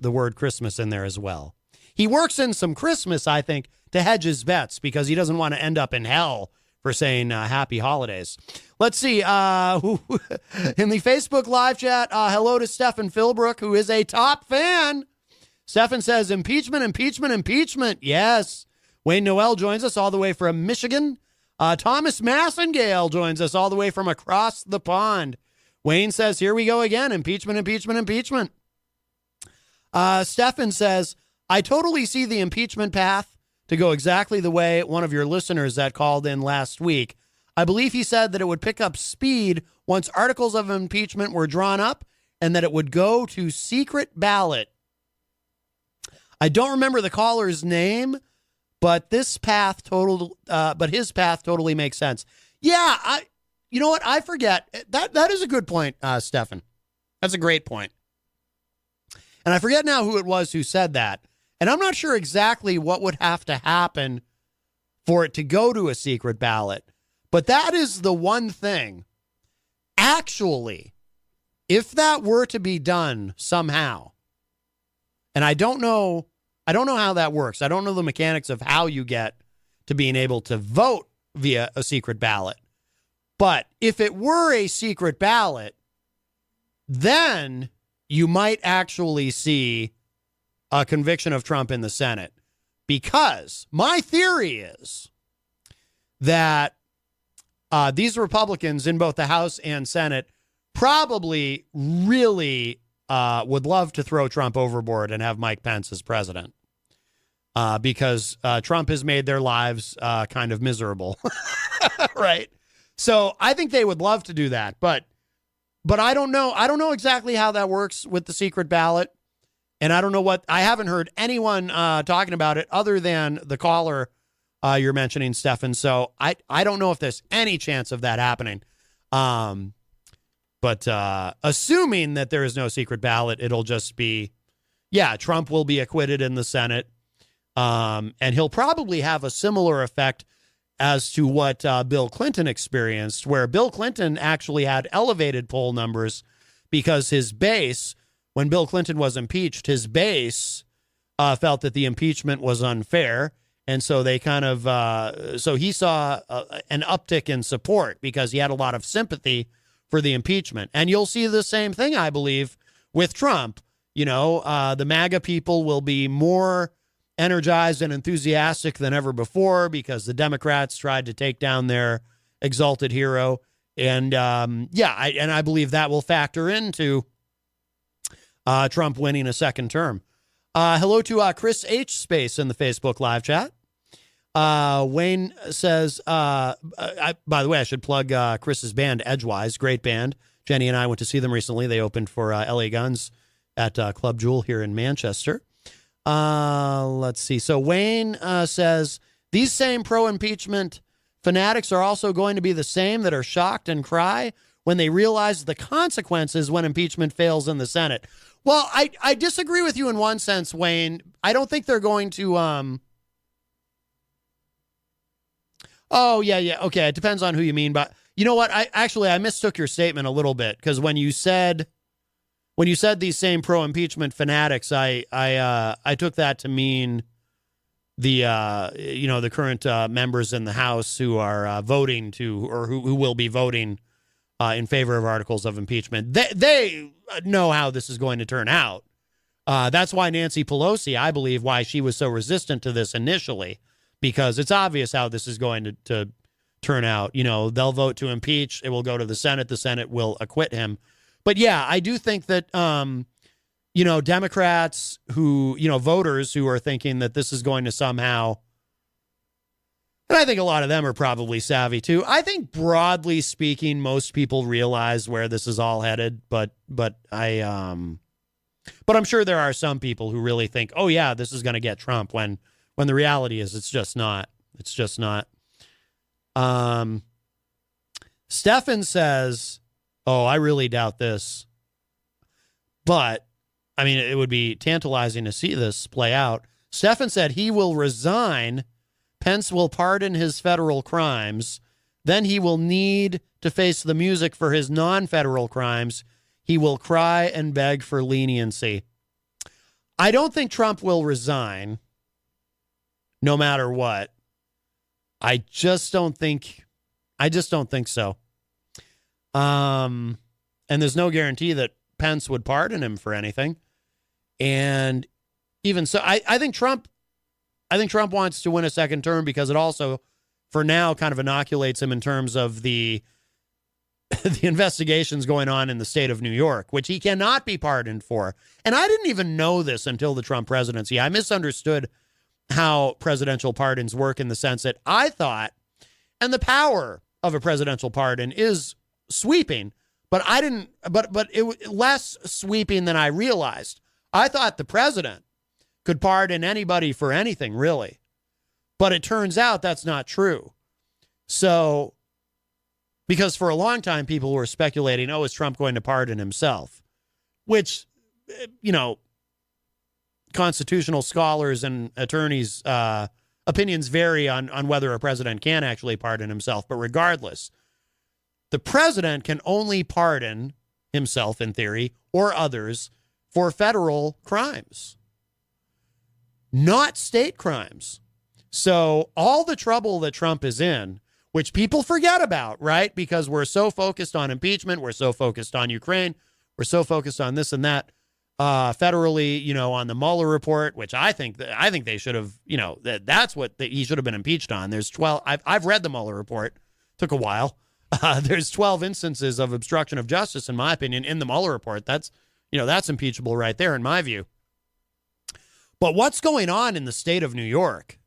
word Christmas in there as well. He works in some Christmas, I think, to hedge his bets because he doesn't want to end up in hell for saying Happy Holidays. Let's see. In the Facebook live chat, hello to Stephen Philbrook, who is a top fan. Stephen says, impeachment, impeachment, impeachment. Yes. Wayne Noel joins us all the way from Michigan. Thomas Massengale joins us all the way from across the pond. Wayne says, here we go again. Impeachment, impeachment, impeachment. Stefan says, I totally see the impeachment path to go exactly the way one of your listeners that called in last week. I believe he said that it would pick up speed once articles of impeachment were drawn up and that it would go to secret ballot. I don't remember the caller's name, but his path totally makes sense. Yeah, you know what? I forget. That is a good point, Stefan. That's a great point. And I forget now who it was who said that. And I'm not sure exactly what would have to happen for it to go to a secret ballot. But that is the one thing. Actually, if that were to be done somehow, and I don't know how that works. I don't know the mechanics of how you get to being able to vote via a secret ballot. But if it were a secret ballot, then you might actually see a conviction of Trump in the Senate. Because my theory is that these Republicans in both the House and Senate probably really would love to throw Trump overboard and have Mike Pence as president. Because Trump has made their lives kind of miserable. Right? So I think they would love to do that. But I don't know. I don't know exactly how that works with the secret ballot. And I don't know I haven't heard anyone talking about it other than the caller you're mentioning, Stefan. So I don't know if there's any chance of that happening. But assuming that there is no secret ballot, it'll just be, Trump will be acquitted in the Senate. And he'll probably have a similar effect as to what Bill Clinton experienced, where Bill Clinton actually had elevated poll numbers because his base, when Bill Clinton was impeached, his base felt that the impeachment was unfair. And so they kind of, so he saw an uptick in support because he had a lot of sympathy for the impeachment. And you'll see the same thing, I believe, with Trump. You know, the MAGA people will be more energized and enthusiastic than ever before because the Democrats tried to take down their exalted hero. And I believe that will factor into Trump winning a second term. Hello to Chris H. Space in the Facebook live chat. Wayne says, by the way, I should plug Chris's band, Edgewise. Great band. Jenny and I went to see them recently. They opened for LA Guns at Club Jewel here in Manchester. Let's see. So Wayne says, these same pro-impeachment fanatics are also going to be the same that are shocked and cry when they realize the consequences when impeachment fails in the Senate. Well, I disagree with you in one sense, Wayne. I don't think they're going to... Oh, yeah. Okay, it depends on who you mean. But you know what? I mistook your statement a little bit because when you said these same pro-impeachment fanatics, I took that to mean the current members in the House who are voting who will be voting in favor of articles of impeachment. They know how this is going to turn out. That's why Nancy Pelosi, I believe, why she was so resistant to this initially, because it's obvious how this is going to turn out. You know, they'll vote to impeach. It will go to the Senate. The Senate will acquit him. But yeah, I do think that, Democrats voters who are thinking that this is going to somehow, and I think a lot of them are probably savvy too. I think broadly speaking, most people realize where this is all headed, but I'm sure there are some people who really think, oh yeah, this is going to get Trump when the reality is it's just not. It's just not. Stefan says, oh, I really doubt this. But, I mean, it would be tantalizing to see this play out. Stefan said he will resign. Pence will pardon his federal crimes. Then he will need to face the music for his non-federal crimes. He will cry and beg for leniency. I don't think Trump will resign, no matter what. I just don't think so. And there's no guarantee that Pence would pardon him for anything. And even so, I think Trump wants to win a second term because it also, for now, kind of inoculates him in terms of the the investigations going on in the state of New York, which he cannot be pardoned for. And I didn't even know this until the Trump presidency. I misunderstood how presidential pardons work in the sense that I thought, and the power of a presidential pardon is sweeping, but I didn't, but it was less sweeping than I realized. I thought the president could pardon anybody for anything, really. But it turns out that's not true. So, because for a long time, people were speculating, is Trump going to pardon himself? Which, constitutional scholars and attorneys' opinions vary on whether a president can actually pardon himself. But regardless, the president can only pardon himself, in theory, or others for federal crimes, not state crimes. So all the trouble that Trump is in, which people forget about, right? Because we're so focused on impeachment, we're so focused on Ukraine, we're so focused on this and that, federally, on the Mueller report, which I think they should have, that's what he should have been impeached on. There's 12. I've read the Mueller report. Took a while. There's 12 instances of obstruction of justice, in my opinion, in the Mueller report. That's impeachable right there, in my view. But what's going on in the state of New York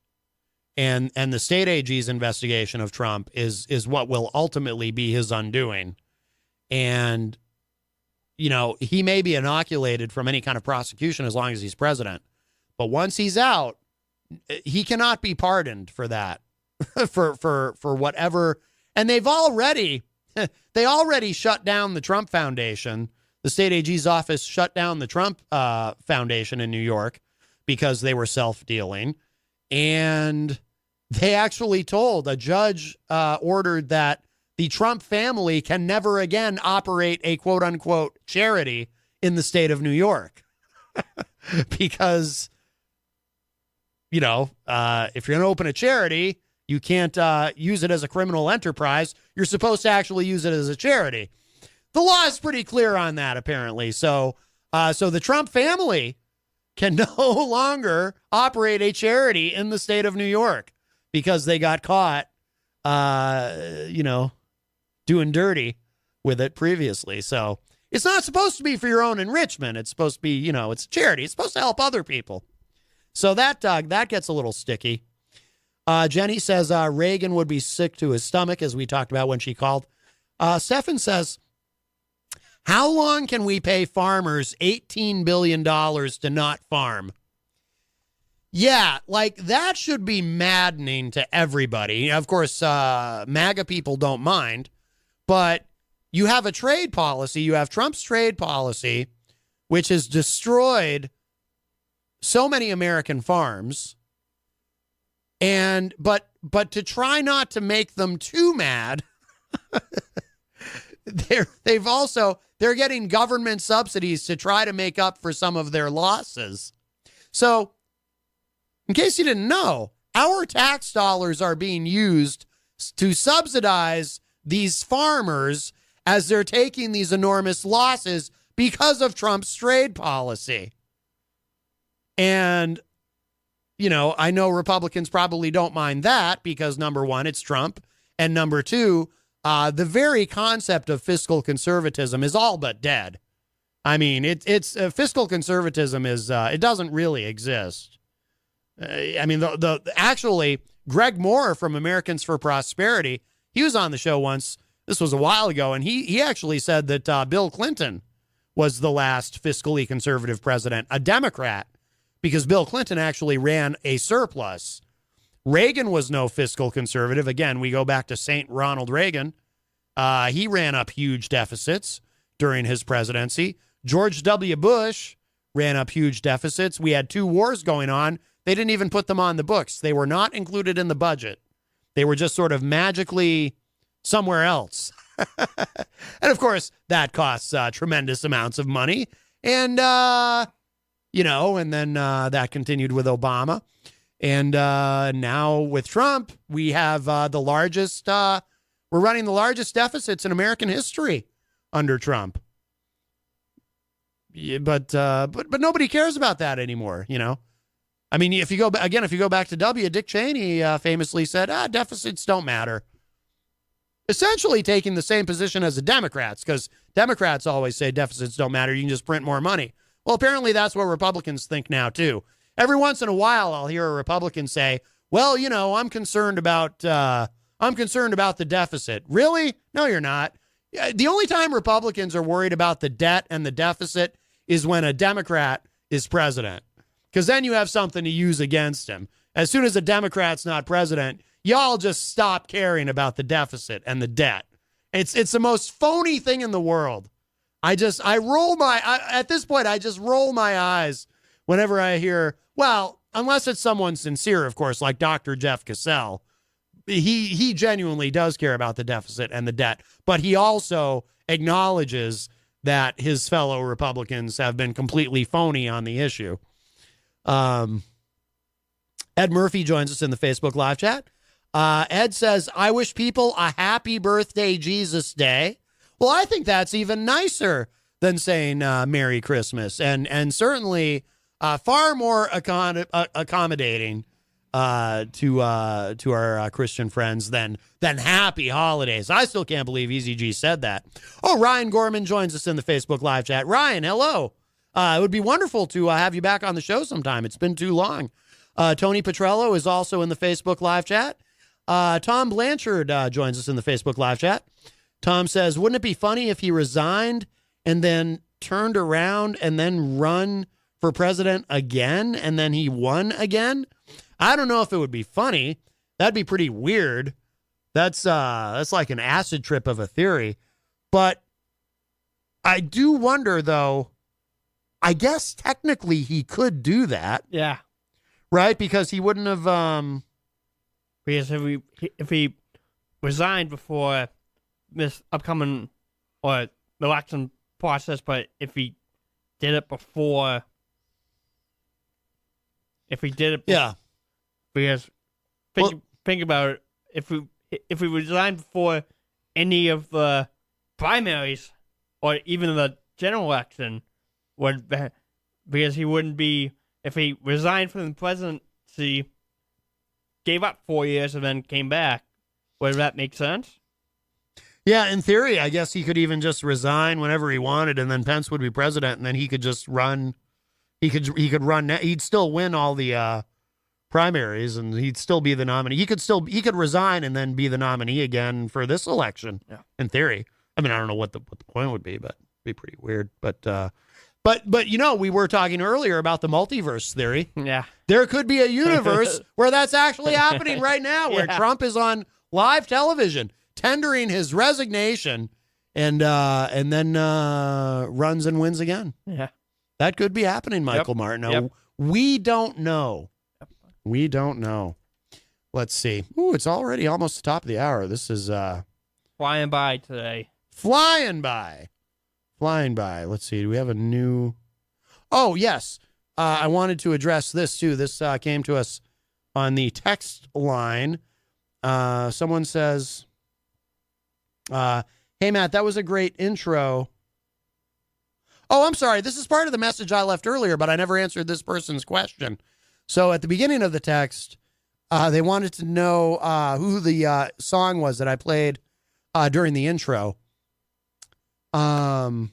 and the state AG's investigation of Trump is what will ultimately be his undoing. And, he may be inoculated from any kind of prosecution as long as he's president. But once he's out, he cannot be pardoned for that, for whatever. And they already shut down the Trump Foundation. The state AG's office shut down the Trump Foundation in New York because they were self-dealing. And they actually told, a judge ordered that the Trump family can never again operate a quote-unquote charity in the state of New York. Because, if you're going to open a charity, you can't use it as a criminal enterprise. You're supposed to actually use it as a charity. The law is pretty clear on that, apparently. So the Trump family can no longer operate a charity in the state of New York because they got caught, doing dirty with it previously. So it's not supposed to be for your own enrichment. It's supposed to be, it's a charity. It's supposed to help other people. So that gets a little sticky. Jenny says Reagan would be sick to his stomach, as we talked about when she called. Stefan says, how long can we pay farmers $18 billion to not farm? Yeah, that should be maddening to everybody. Of course, MAGA people don't mind, but you have a trade policy. You have Trump's trade policy, which has destroyed so many American farms. But to try not to make them too mad, they're getting government subsidies to try to make up for some of their losses. So, in case you didn't know, our tax dollars are being used to subsidize these farmers as they're taking these enormous losses because of Trump's trade policy. And, I know Republicans probably don't mind that because, number one, it's Trump. And number two, the very concept of fiscal conservatism is all but dead. I mean, it's fiscal conservatism is it doesn't really exist. Actually, Greg Moore from Americans for Prosperity, he was on the show once. This was a while ago, and he actually said that Bill Clinton was the last fiscally conservative president, a Democrat, because Bill Clinton actually ran a surplus. Reagan was no fiscal conservative. Again, we go back to St. Ronald Reagan. He ran up huge deficits during his presidency. George W. Bush ran up huge deficits. We had 2 wars going on. They didn't even put them on the books. They were not included in the budget. They were just sort of magically somewhere else. And of course, that costs tremendous amounts of money. And, and then that continued with Obama. And now with Trump, we have the largest, we're running the largest deficits in American history under Trump. Yeah, but nobody cares about that anymore, I mean, if you go back to Dick Cheney famously said, deficits don't matter. essentially taking the same position as the Democrats, because Democrats always say deficits don't matter. You can just print more money. Well, apparently that's what Republicans think now, too. Every once in a while, I'll hear a Republican say, well, I'm concerned about the deficit. Really? No, you're not. The only time Republicans are worried about the debt and the deficit is when a Democrat is president, because then you have something to use against him. As soon as a Democrat's not president, y'all just stop caring about the deficit and the debt. It's the most phony thing in the world. At this point, I just roll my eyes whenever I hear, well, unless it's someone sincere, of course, like Dr. Jeff Cassell. He genuinely does care about the deficit and the debt, but he also acknowledges that his fellow Republicans have been completely phony on the issue. Ed Murphy joins us in the Facebook live chat. Ed says, I wish people a happy birthday, Jesus Day. Well, I think that's even nicer than saying Merry Christmas, and certainly far more accommodating to our Christian friends than Happy Holidays. I still can't believe Easy G said that. Oh, Ryan Gorman joins us in the Facebook live chat. Ryan, hello. It would be wonderful to have you back on the show sometime. It's been too long. Tony Petrello is also in the Facebook live chat. Tom Blanchard joins us in the Facebook live chat. Tom says, wouldn't it be funny if he resigned and then turned around and then run for president again and then he won again? I don't know if it would be funny. That'd be pretty weird. That's like an acid trip of a theory. But I do wonder, though, I guess technically he could do that. Yeah. Right? Because he wouldn't have... Because if he resigned before this upcoming or the election process, but if he did it before... Yeah. Because think about it, if we resigned before any of the primaries or even the general election, because he wouldn't be, if he resigned from the presidency, gave up 4 years and then came back, would that make sense? Yeah, in theory, I guess he could even just resign whenever he wanted, and then Pence would be president, and then he could just run. He could run. He'd still win all the primaries, and he'd still be the nominee. He could resign and then be the nominee again for this election. Yeah. In theory, I mean, I don't know what the point would be, but it'd be pretty weird. But we were talking earlier about the multiverse theory. Yeah, there could be a universe where that's actually happening right now, where Trump is on live television tendering his resignation, and then runs and wins again. Yeah, that could be happening, Michael Martineau. Yep. We don't know. We don't know. Let's see. Ooh, it's already almost the top of the hour. This is flying by today. Flying by. Let's see. Do we have a new? Oh, yes. I wanted to address this too. This came to us on the text line. Someone says, hey, Matt, that was a great intro. Oh, I'm sorry. This is part of the message I left earlier, but I never answered this person's question. So at the beginning of the text, they wanted to know who the song was that I played during the intro. Or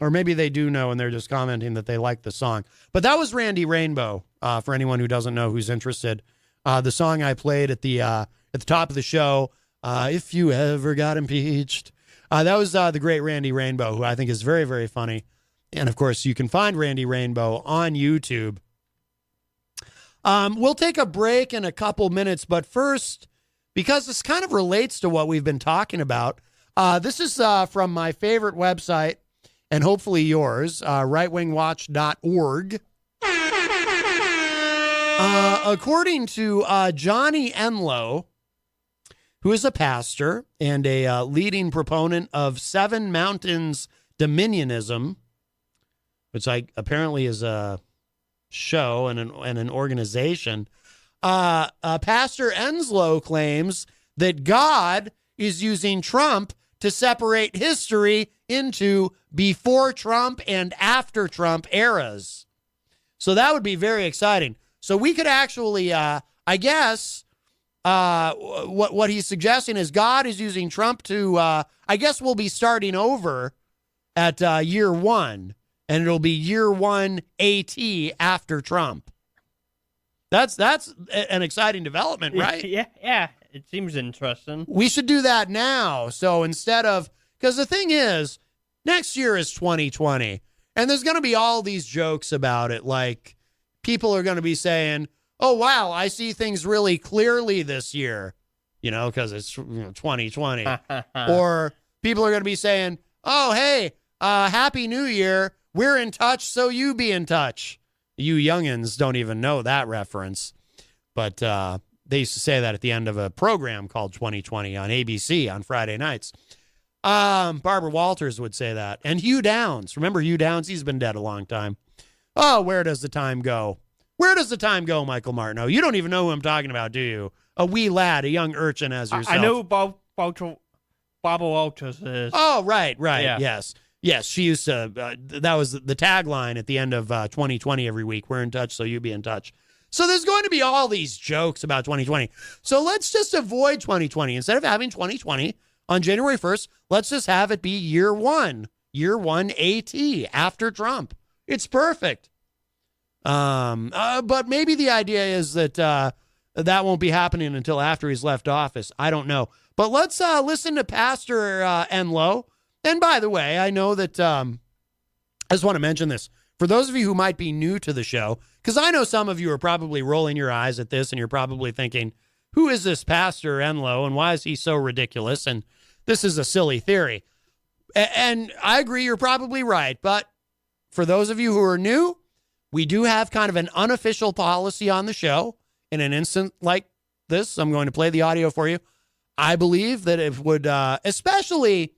maybe they do know and they're just commenting that they like the song. But that was Randy Rainbow, for anyone who doesn't know who's interested. The song I played at the top of the show, If You Ever Got Impeached. That was the great Randy Rainbow, who I think is very, very funny. And, of course, you can find Randy Rainbow on YouTube. We'll take a break in a couple minutes, but first, because this kind of relates to what we've been talking about, this is from my favorite website, and hopefully yours, rightwingwatch.org. According to Johnny Enlow, who is a pastor and a leading proponent of Seven Mountains Dominionism, which apparently is a show and an organization, Pastor Enslow claims that God is using Trump to separate history into before Trump and after Trump eras. So that would be very exciting. So we could actually, I guess, what he's suggesting is God is using Trump to, I guess we'll be starting over at year one, and it'll be year one AT after Trump. That's an exciting development, right? Yeah. It seems interesting. We should do that now. So instead of, because the thing is, next year is 2020, and there's going to be all these jokes about it. Like, people are going to be saying, oh, wow, I see things really clearly this year, because it's 2020. Or people are going to be saying, oh, hey, Happy New Year. We're in touch, so you be in touch. You youngins don't even know that reference. But they used to say that at the end of a program called 2020 on ABC on Friday nights. Barbara Walters would say that. And Hugh Downs. Remember Hugh Downs? He's been dead a long time. Oh, where does the time go? Where does the time go, Michael Martineau? You don't even know who I'm talking about, do you? A wee lad, a young urchin as yourself. I know Barbara Walters is. Oh, right. Yeah. Yes, she used to, that was the tagline at the end of 2020 every week. We're in touch, so you be in touch. So there's going to be all these jokes about 2020. So let's just avoid 2020. Instead of having 2020 on January 1st, let's just have it be year one AT after Trump. It's perfect. But maybe the idea is that that won't be happening until after he's left office. I don't know. But let's listen to Pastor Enlow. And by the way, I know that I just want to mention this. For those of you who might be new to the show, because I know some of you are probably rolling your eyes at this and you're probably thinking, who is this Pastor Enlow and why is he so ridiculous? And this is a silly theory. And I agree, you're probably right. But for those of you who are new, we do have kind of an unofficial policy on the show. In an instant like this, I'm going to play the audio for you. I believe that it would, especially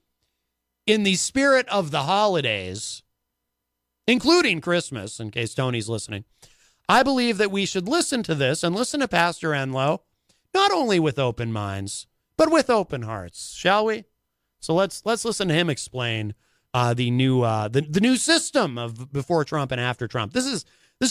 in the spirit of the holidays, including Christmas, in case Tony's listening, I believe that we should listen to this and listen to Pastor Enlow, not only with open minds, but with open hearts, shall we? So let's listen to him explain the new system of before Trump and after Trump. This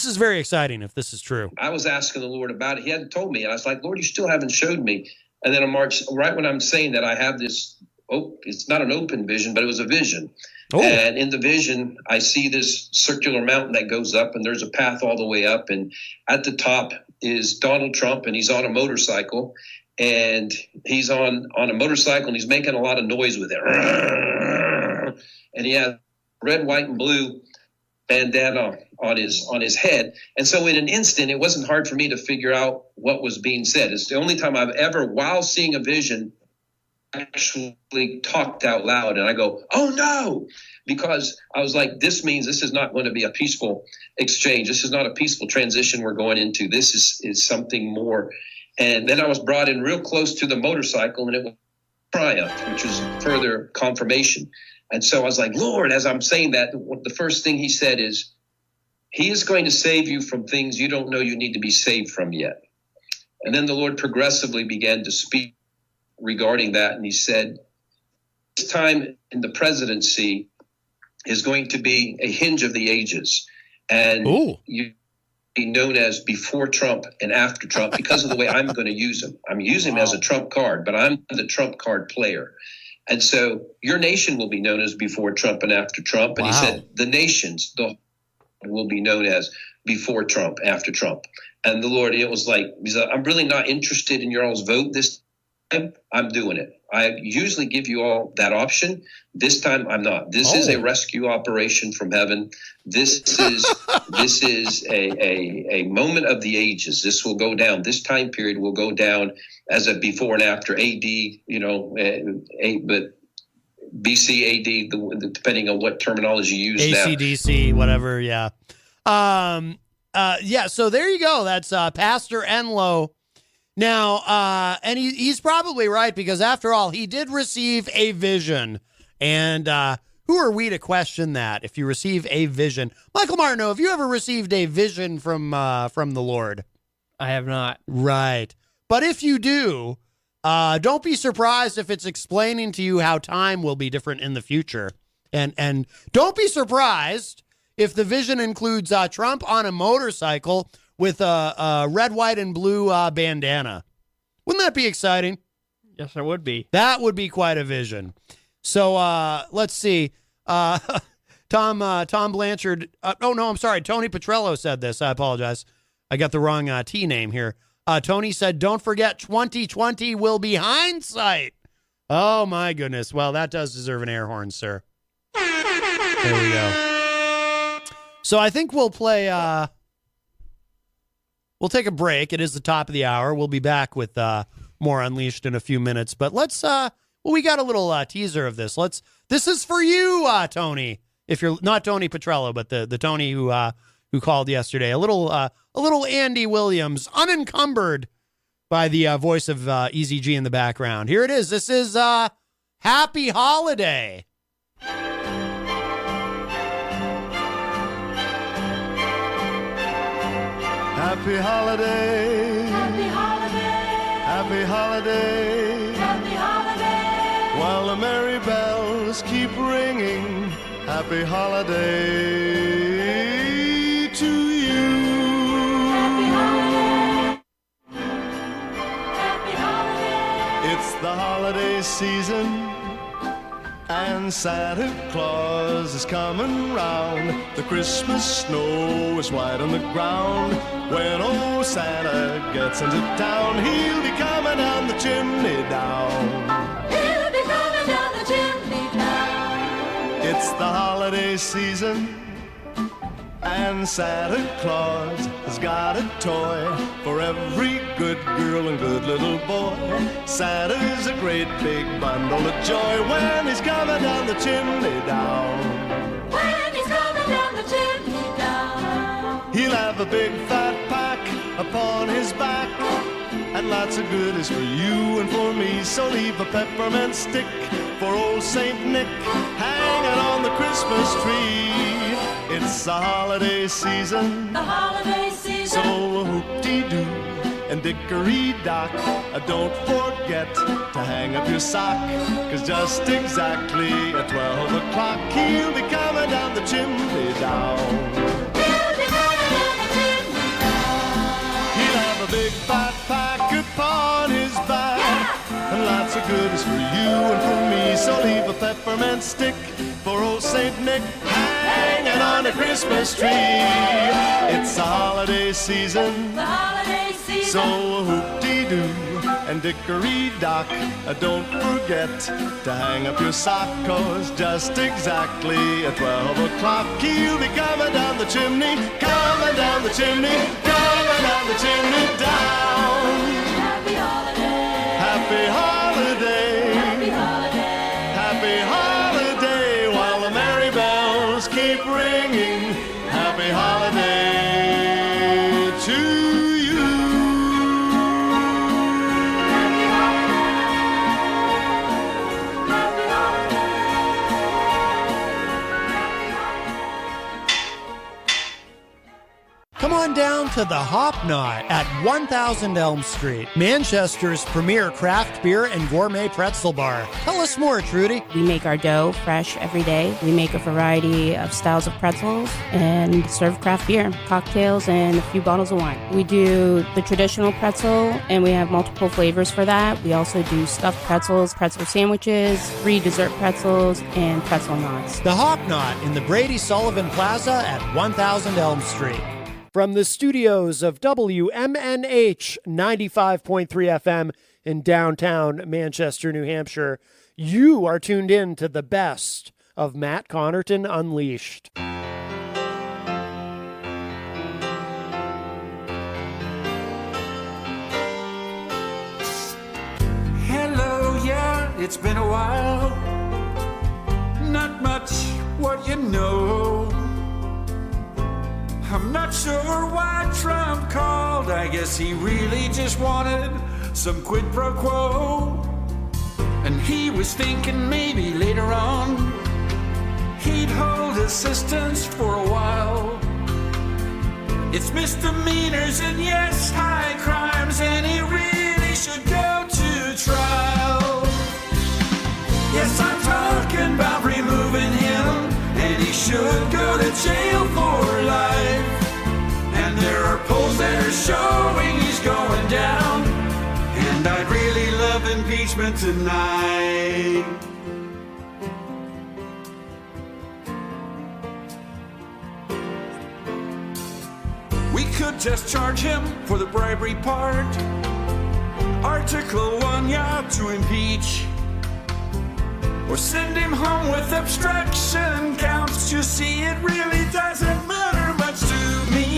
is very exciting if this is true. I was asking the Lord about it. He hadn't told me, and I was like, Lord, you still haven't showed me. And then on March, right when I'm saying that, I have this. It's not an open vision, but it was a vision. Oh. And in the vision, I see this circular mountain that goes up, and there's a path all the way up. And at the top is Donald Trump, and he's on a motorcycle. And he's on a motorcycle, and he's making a lot of noise with it. And he has red, white, and blue bandana on his head. And so in an instant, it wasn't hard for me to figure out what was being said. It's the only time I've ever, while seeing a vision, actually talked out loud. And I go, oh no, because I was like, this means this is not going to be a peaceful exchange. This is not a peaceful transition we're going into. This is something more. And then I was brought in real close to the motorcycle, and it was triumph, which was further confirmation. And so I was like, Lord, as I'm saying that, the first thing he said is, he is going to save you from things you don't know you need to be saved from yet. And then the Lord progressively began to speak regarding that. And he said, this time in the presidency is going to be a hinge of the ages. And you be known as before Trump and after Trump because of the way I'm going to use him. I'm using him as a Trump card, but I'm the Trump card player. And so your nation will be known as before Trump and after Trump. And he said, the nations will be known as before Trump, after Trump. And the Lord, it was like, he said, I'm really not interested in your all's vote this time. I'm doing it. I usually give you all that option. This time I'm not. This is a rescue operation from heaven. This is a moment of the ages. This will go down. This time period will go down as a before and after AD, but BC, AD, depending on what terminology you use now. ACDC, whatever, yeah. So there you go. That's Pastor Enlow. Now, and he's probably right, because after all, he did receive a vision. And who are we to question that if you receive a vision? Michael Martineau, have you ever received a vision from the Lord? I have not. Right. But if you do, don't be surprised if it's explaining to you how time will be different in the future. And don't be surprised if the vision includes Trump on a motorcycle with a red, white, and blue bandana. Wouldn't that be exciting? Yes, it would be. That would be quite a vision. So let's see. Tom Blanchard. I'm sorry. Tony Petrello said this. I apologize. I got the wrong T name here. Tony said, don't forget 2020 will be hindsight. Oh, my goodness. Well, that does deserve an air horn, sir. There we go. So I think we'll play... we'll take a break. It is the top of the hour. We'll be back with more Unleashed in a few minutes. But let's... we got a little teaser of this. This is for you, Tony. If you're not Tony Petrello, but the Tony who called yesterday. A little Andy Williams, unencumbered by the voice of Easy G in the background. Here it is. This is Happy Holiday. Happy holiday. Happy holiday. Happy holiday. Happy holiday. While the merry bells keep ringing. Happy holiday to you. Happy holiday. Happy holiday. It's the holiday season. And Santa Claus is coming round. The Christmas snow is white on the ground. When old Santa gets into town, he'll be coming down the chimney down. He'll be coming down the chimney down. It's the holiday season. And Santa Claus has got a toy for every good girl and good little boy. Santa's a great big bundle of joy when he's coming down the chimney down. When he's coming down the chimney down. He'll have a big fat pack upon his back, and lots of goodies for you and for me. So leave a peppermint stick for old Saint Nick hanging on the Christmas tree. It's the holiday season. The holiday season. So whoop-dee-doo and dickory-dock. Don't forget to hang up your sock, 'cause just exactly at 12 o'clock he'll be coming down the chimney down. He'll be coming down the chimney down. He'll have a big fat pack upon his back, and lots of goodies for you and for me. So leave a peppermint stick for old Saint Nick hanging on a Christmas tree. It's the holiday season. The holiday season. So whoop-dee-doo and dickory-dock. Don't forget to hang up your sock, 'cause just exactly at 12 o'clock he'll be coming down the chimney, coming down the chimney, coming down the chimney down. Happy holiday. Happy holiday. Happy holiday. Happy holiday. While the merry bells keep ringing. Happy holiday to you. Happy holiday. Happy holiday. Come on down to the Hop Knot at 1000 Elm Street, Manchester's premier craft beer and gourmet pretzel bar. Tell us more, Trudy. We make our dough fresh every day. We make a variety of styles of pretzels and serve craft beer, cocktails, and a few bottles of wine. We do the traditional pretzel, and we have multiple flavors for that. We also do stuffed pretzels, pretzel sandwiches, free dessert pretzels, and pretzel knots. The Hop Knot in the Brady Sullivan Plaza at 1000 Elm Street. From the studios of WMNH 95.3 FM in downtown Manchester, New Hampshire, you are tuned in to the best of Matt Connarton Unleashed. Hello, yeah, it's been a while. Not much what you know. I'm not sure why Trump called. I guess he really just wanted some quid pro quo. And he was thinking maybe later on he'd hold assistance for a while. It's misdemeanors and yes, high crimes, and he really should go to trial. Yes, I'm talking about removing him, and he should go to jail for life. And there are polls that are showing he's going down, and I'd impeachment tonight. We could just charge him for the bribery part. Article 1, yeah, to impeach. Or send him home with obstruction counts. You see, it really doesn't matter much to me.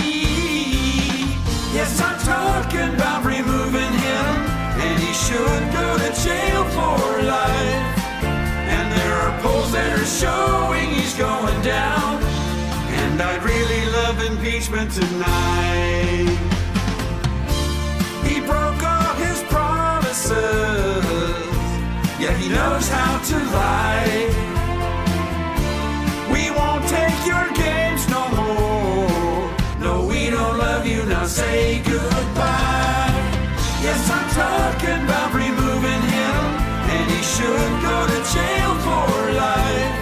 Yes, I'm talking about removing him, and he should go to jail for life. And there are polls that are showing he's going down, and I'd really love impeachment tonight. He broke all his promises. Yeah, he knows how to lie. We won't take your games no more. No, we don't love you, now say goodbye. Yes, I'm talking about removing him, and he should go to jail for life.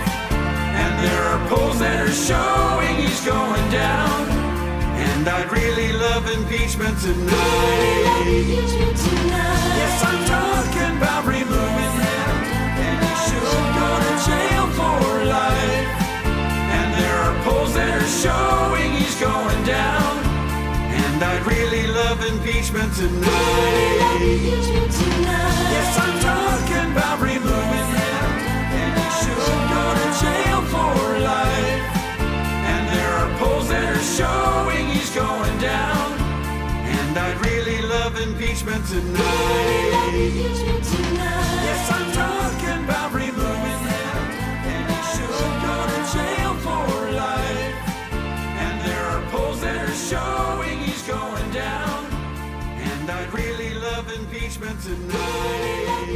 And there are polls that are showing he's going down, and I'd really love impeachment tonight. Yes, I'm talking about removing him, and he should go to jail for life. And there are polls that are showing he's going down, and I'd really love impeachment tonight. Yes, I'm talking about removing him, and he should go to jail for life. And there are polls that are showing he's going down, and I'd really love impeachment tonight. Yes, I'm talking about removing him, and he should go to jail for life. And there are polls that are showing he's going down, and I'd really love impeachment tonight.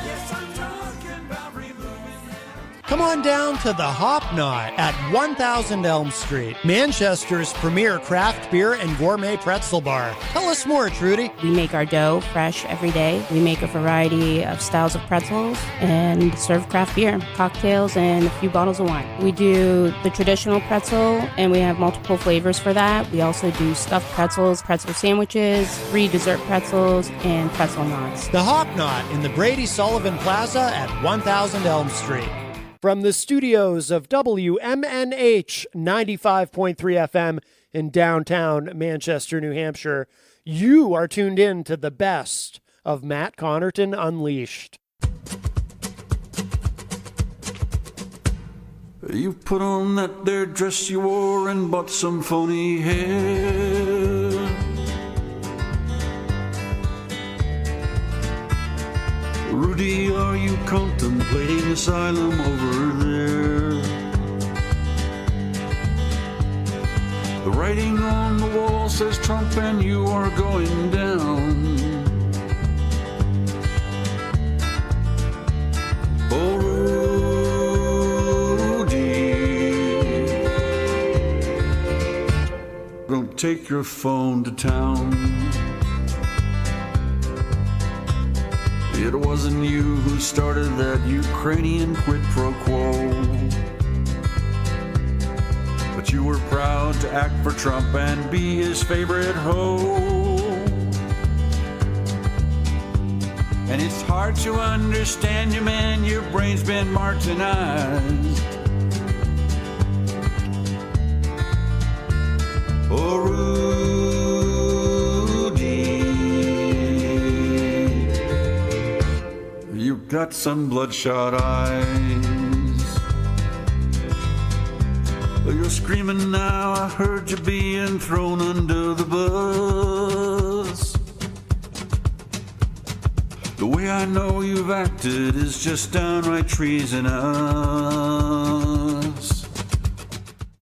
Yes, I'm talking about removing him. Come on down to the Hop Knot at 1000 Elm Street, Manchester's premier craft beer and gourmet pretzel bar. Tell us more, Trudy. We make our dough fresh every day. We make a variety of styles of pretzels and serve craft beer, cocktails, and a few bottles of wine. We do the traditional pretzel, and we have multiple flavors for that. We also do stuffed pretzels, pretzel sandwiches, free dessert pretzels, and pretzel knots. The Hop Knot in the Brady Sullivan Plaza at 1000 Elm Street. From the studios of WMNH 95.3 FM in downtown Manchester, New Hampshire, you are tuned in to the best of Matt Connarton Unleashed. You put on that there dress you wore and bought some phony hair. Rudy, are you contemplating asylum over there? The writing on the wall says Trump and you are going down. Oh, Rudy, don't take your phone to town. It wasn't you who started that Ukrainian quid pro quo, but you were proud to act for Trump and be his favorite hoe. And it's hard to understand you, man, your brain's been martinized. Oh, you've got some bloodshot eyes. You're screaming now, I heard you being thrown under the bus. The way I know you've acted is just downright treasonous.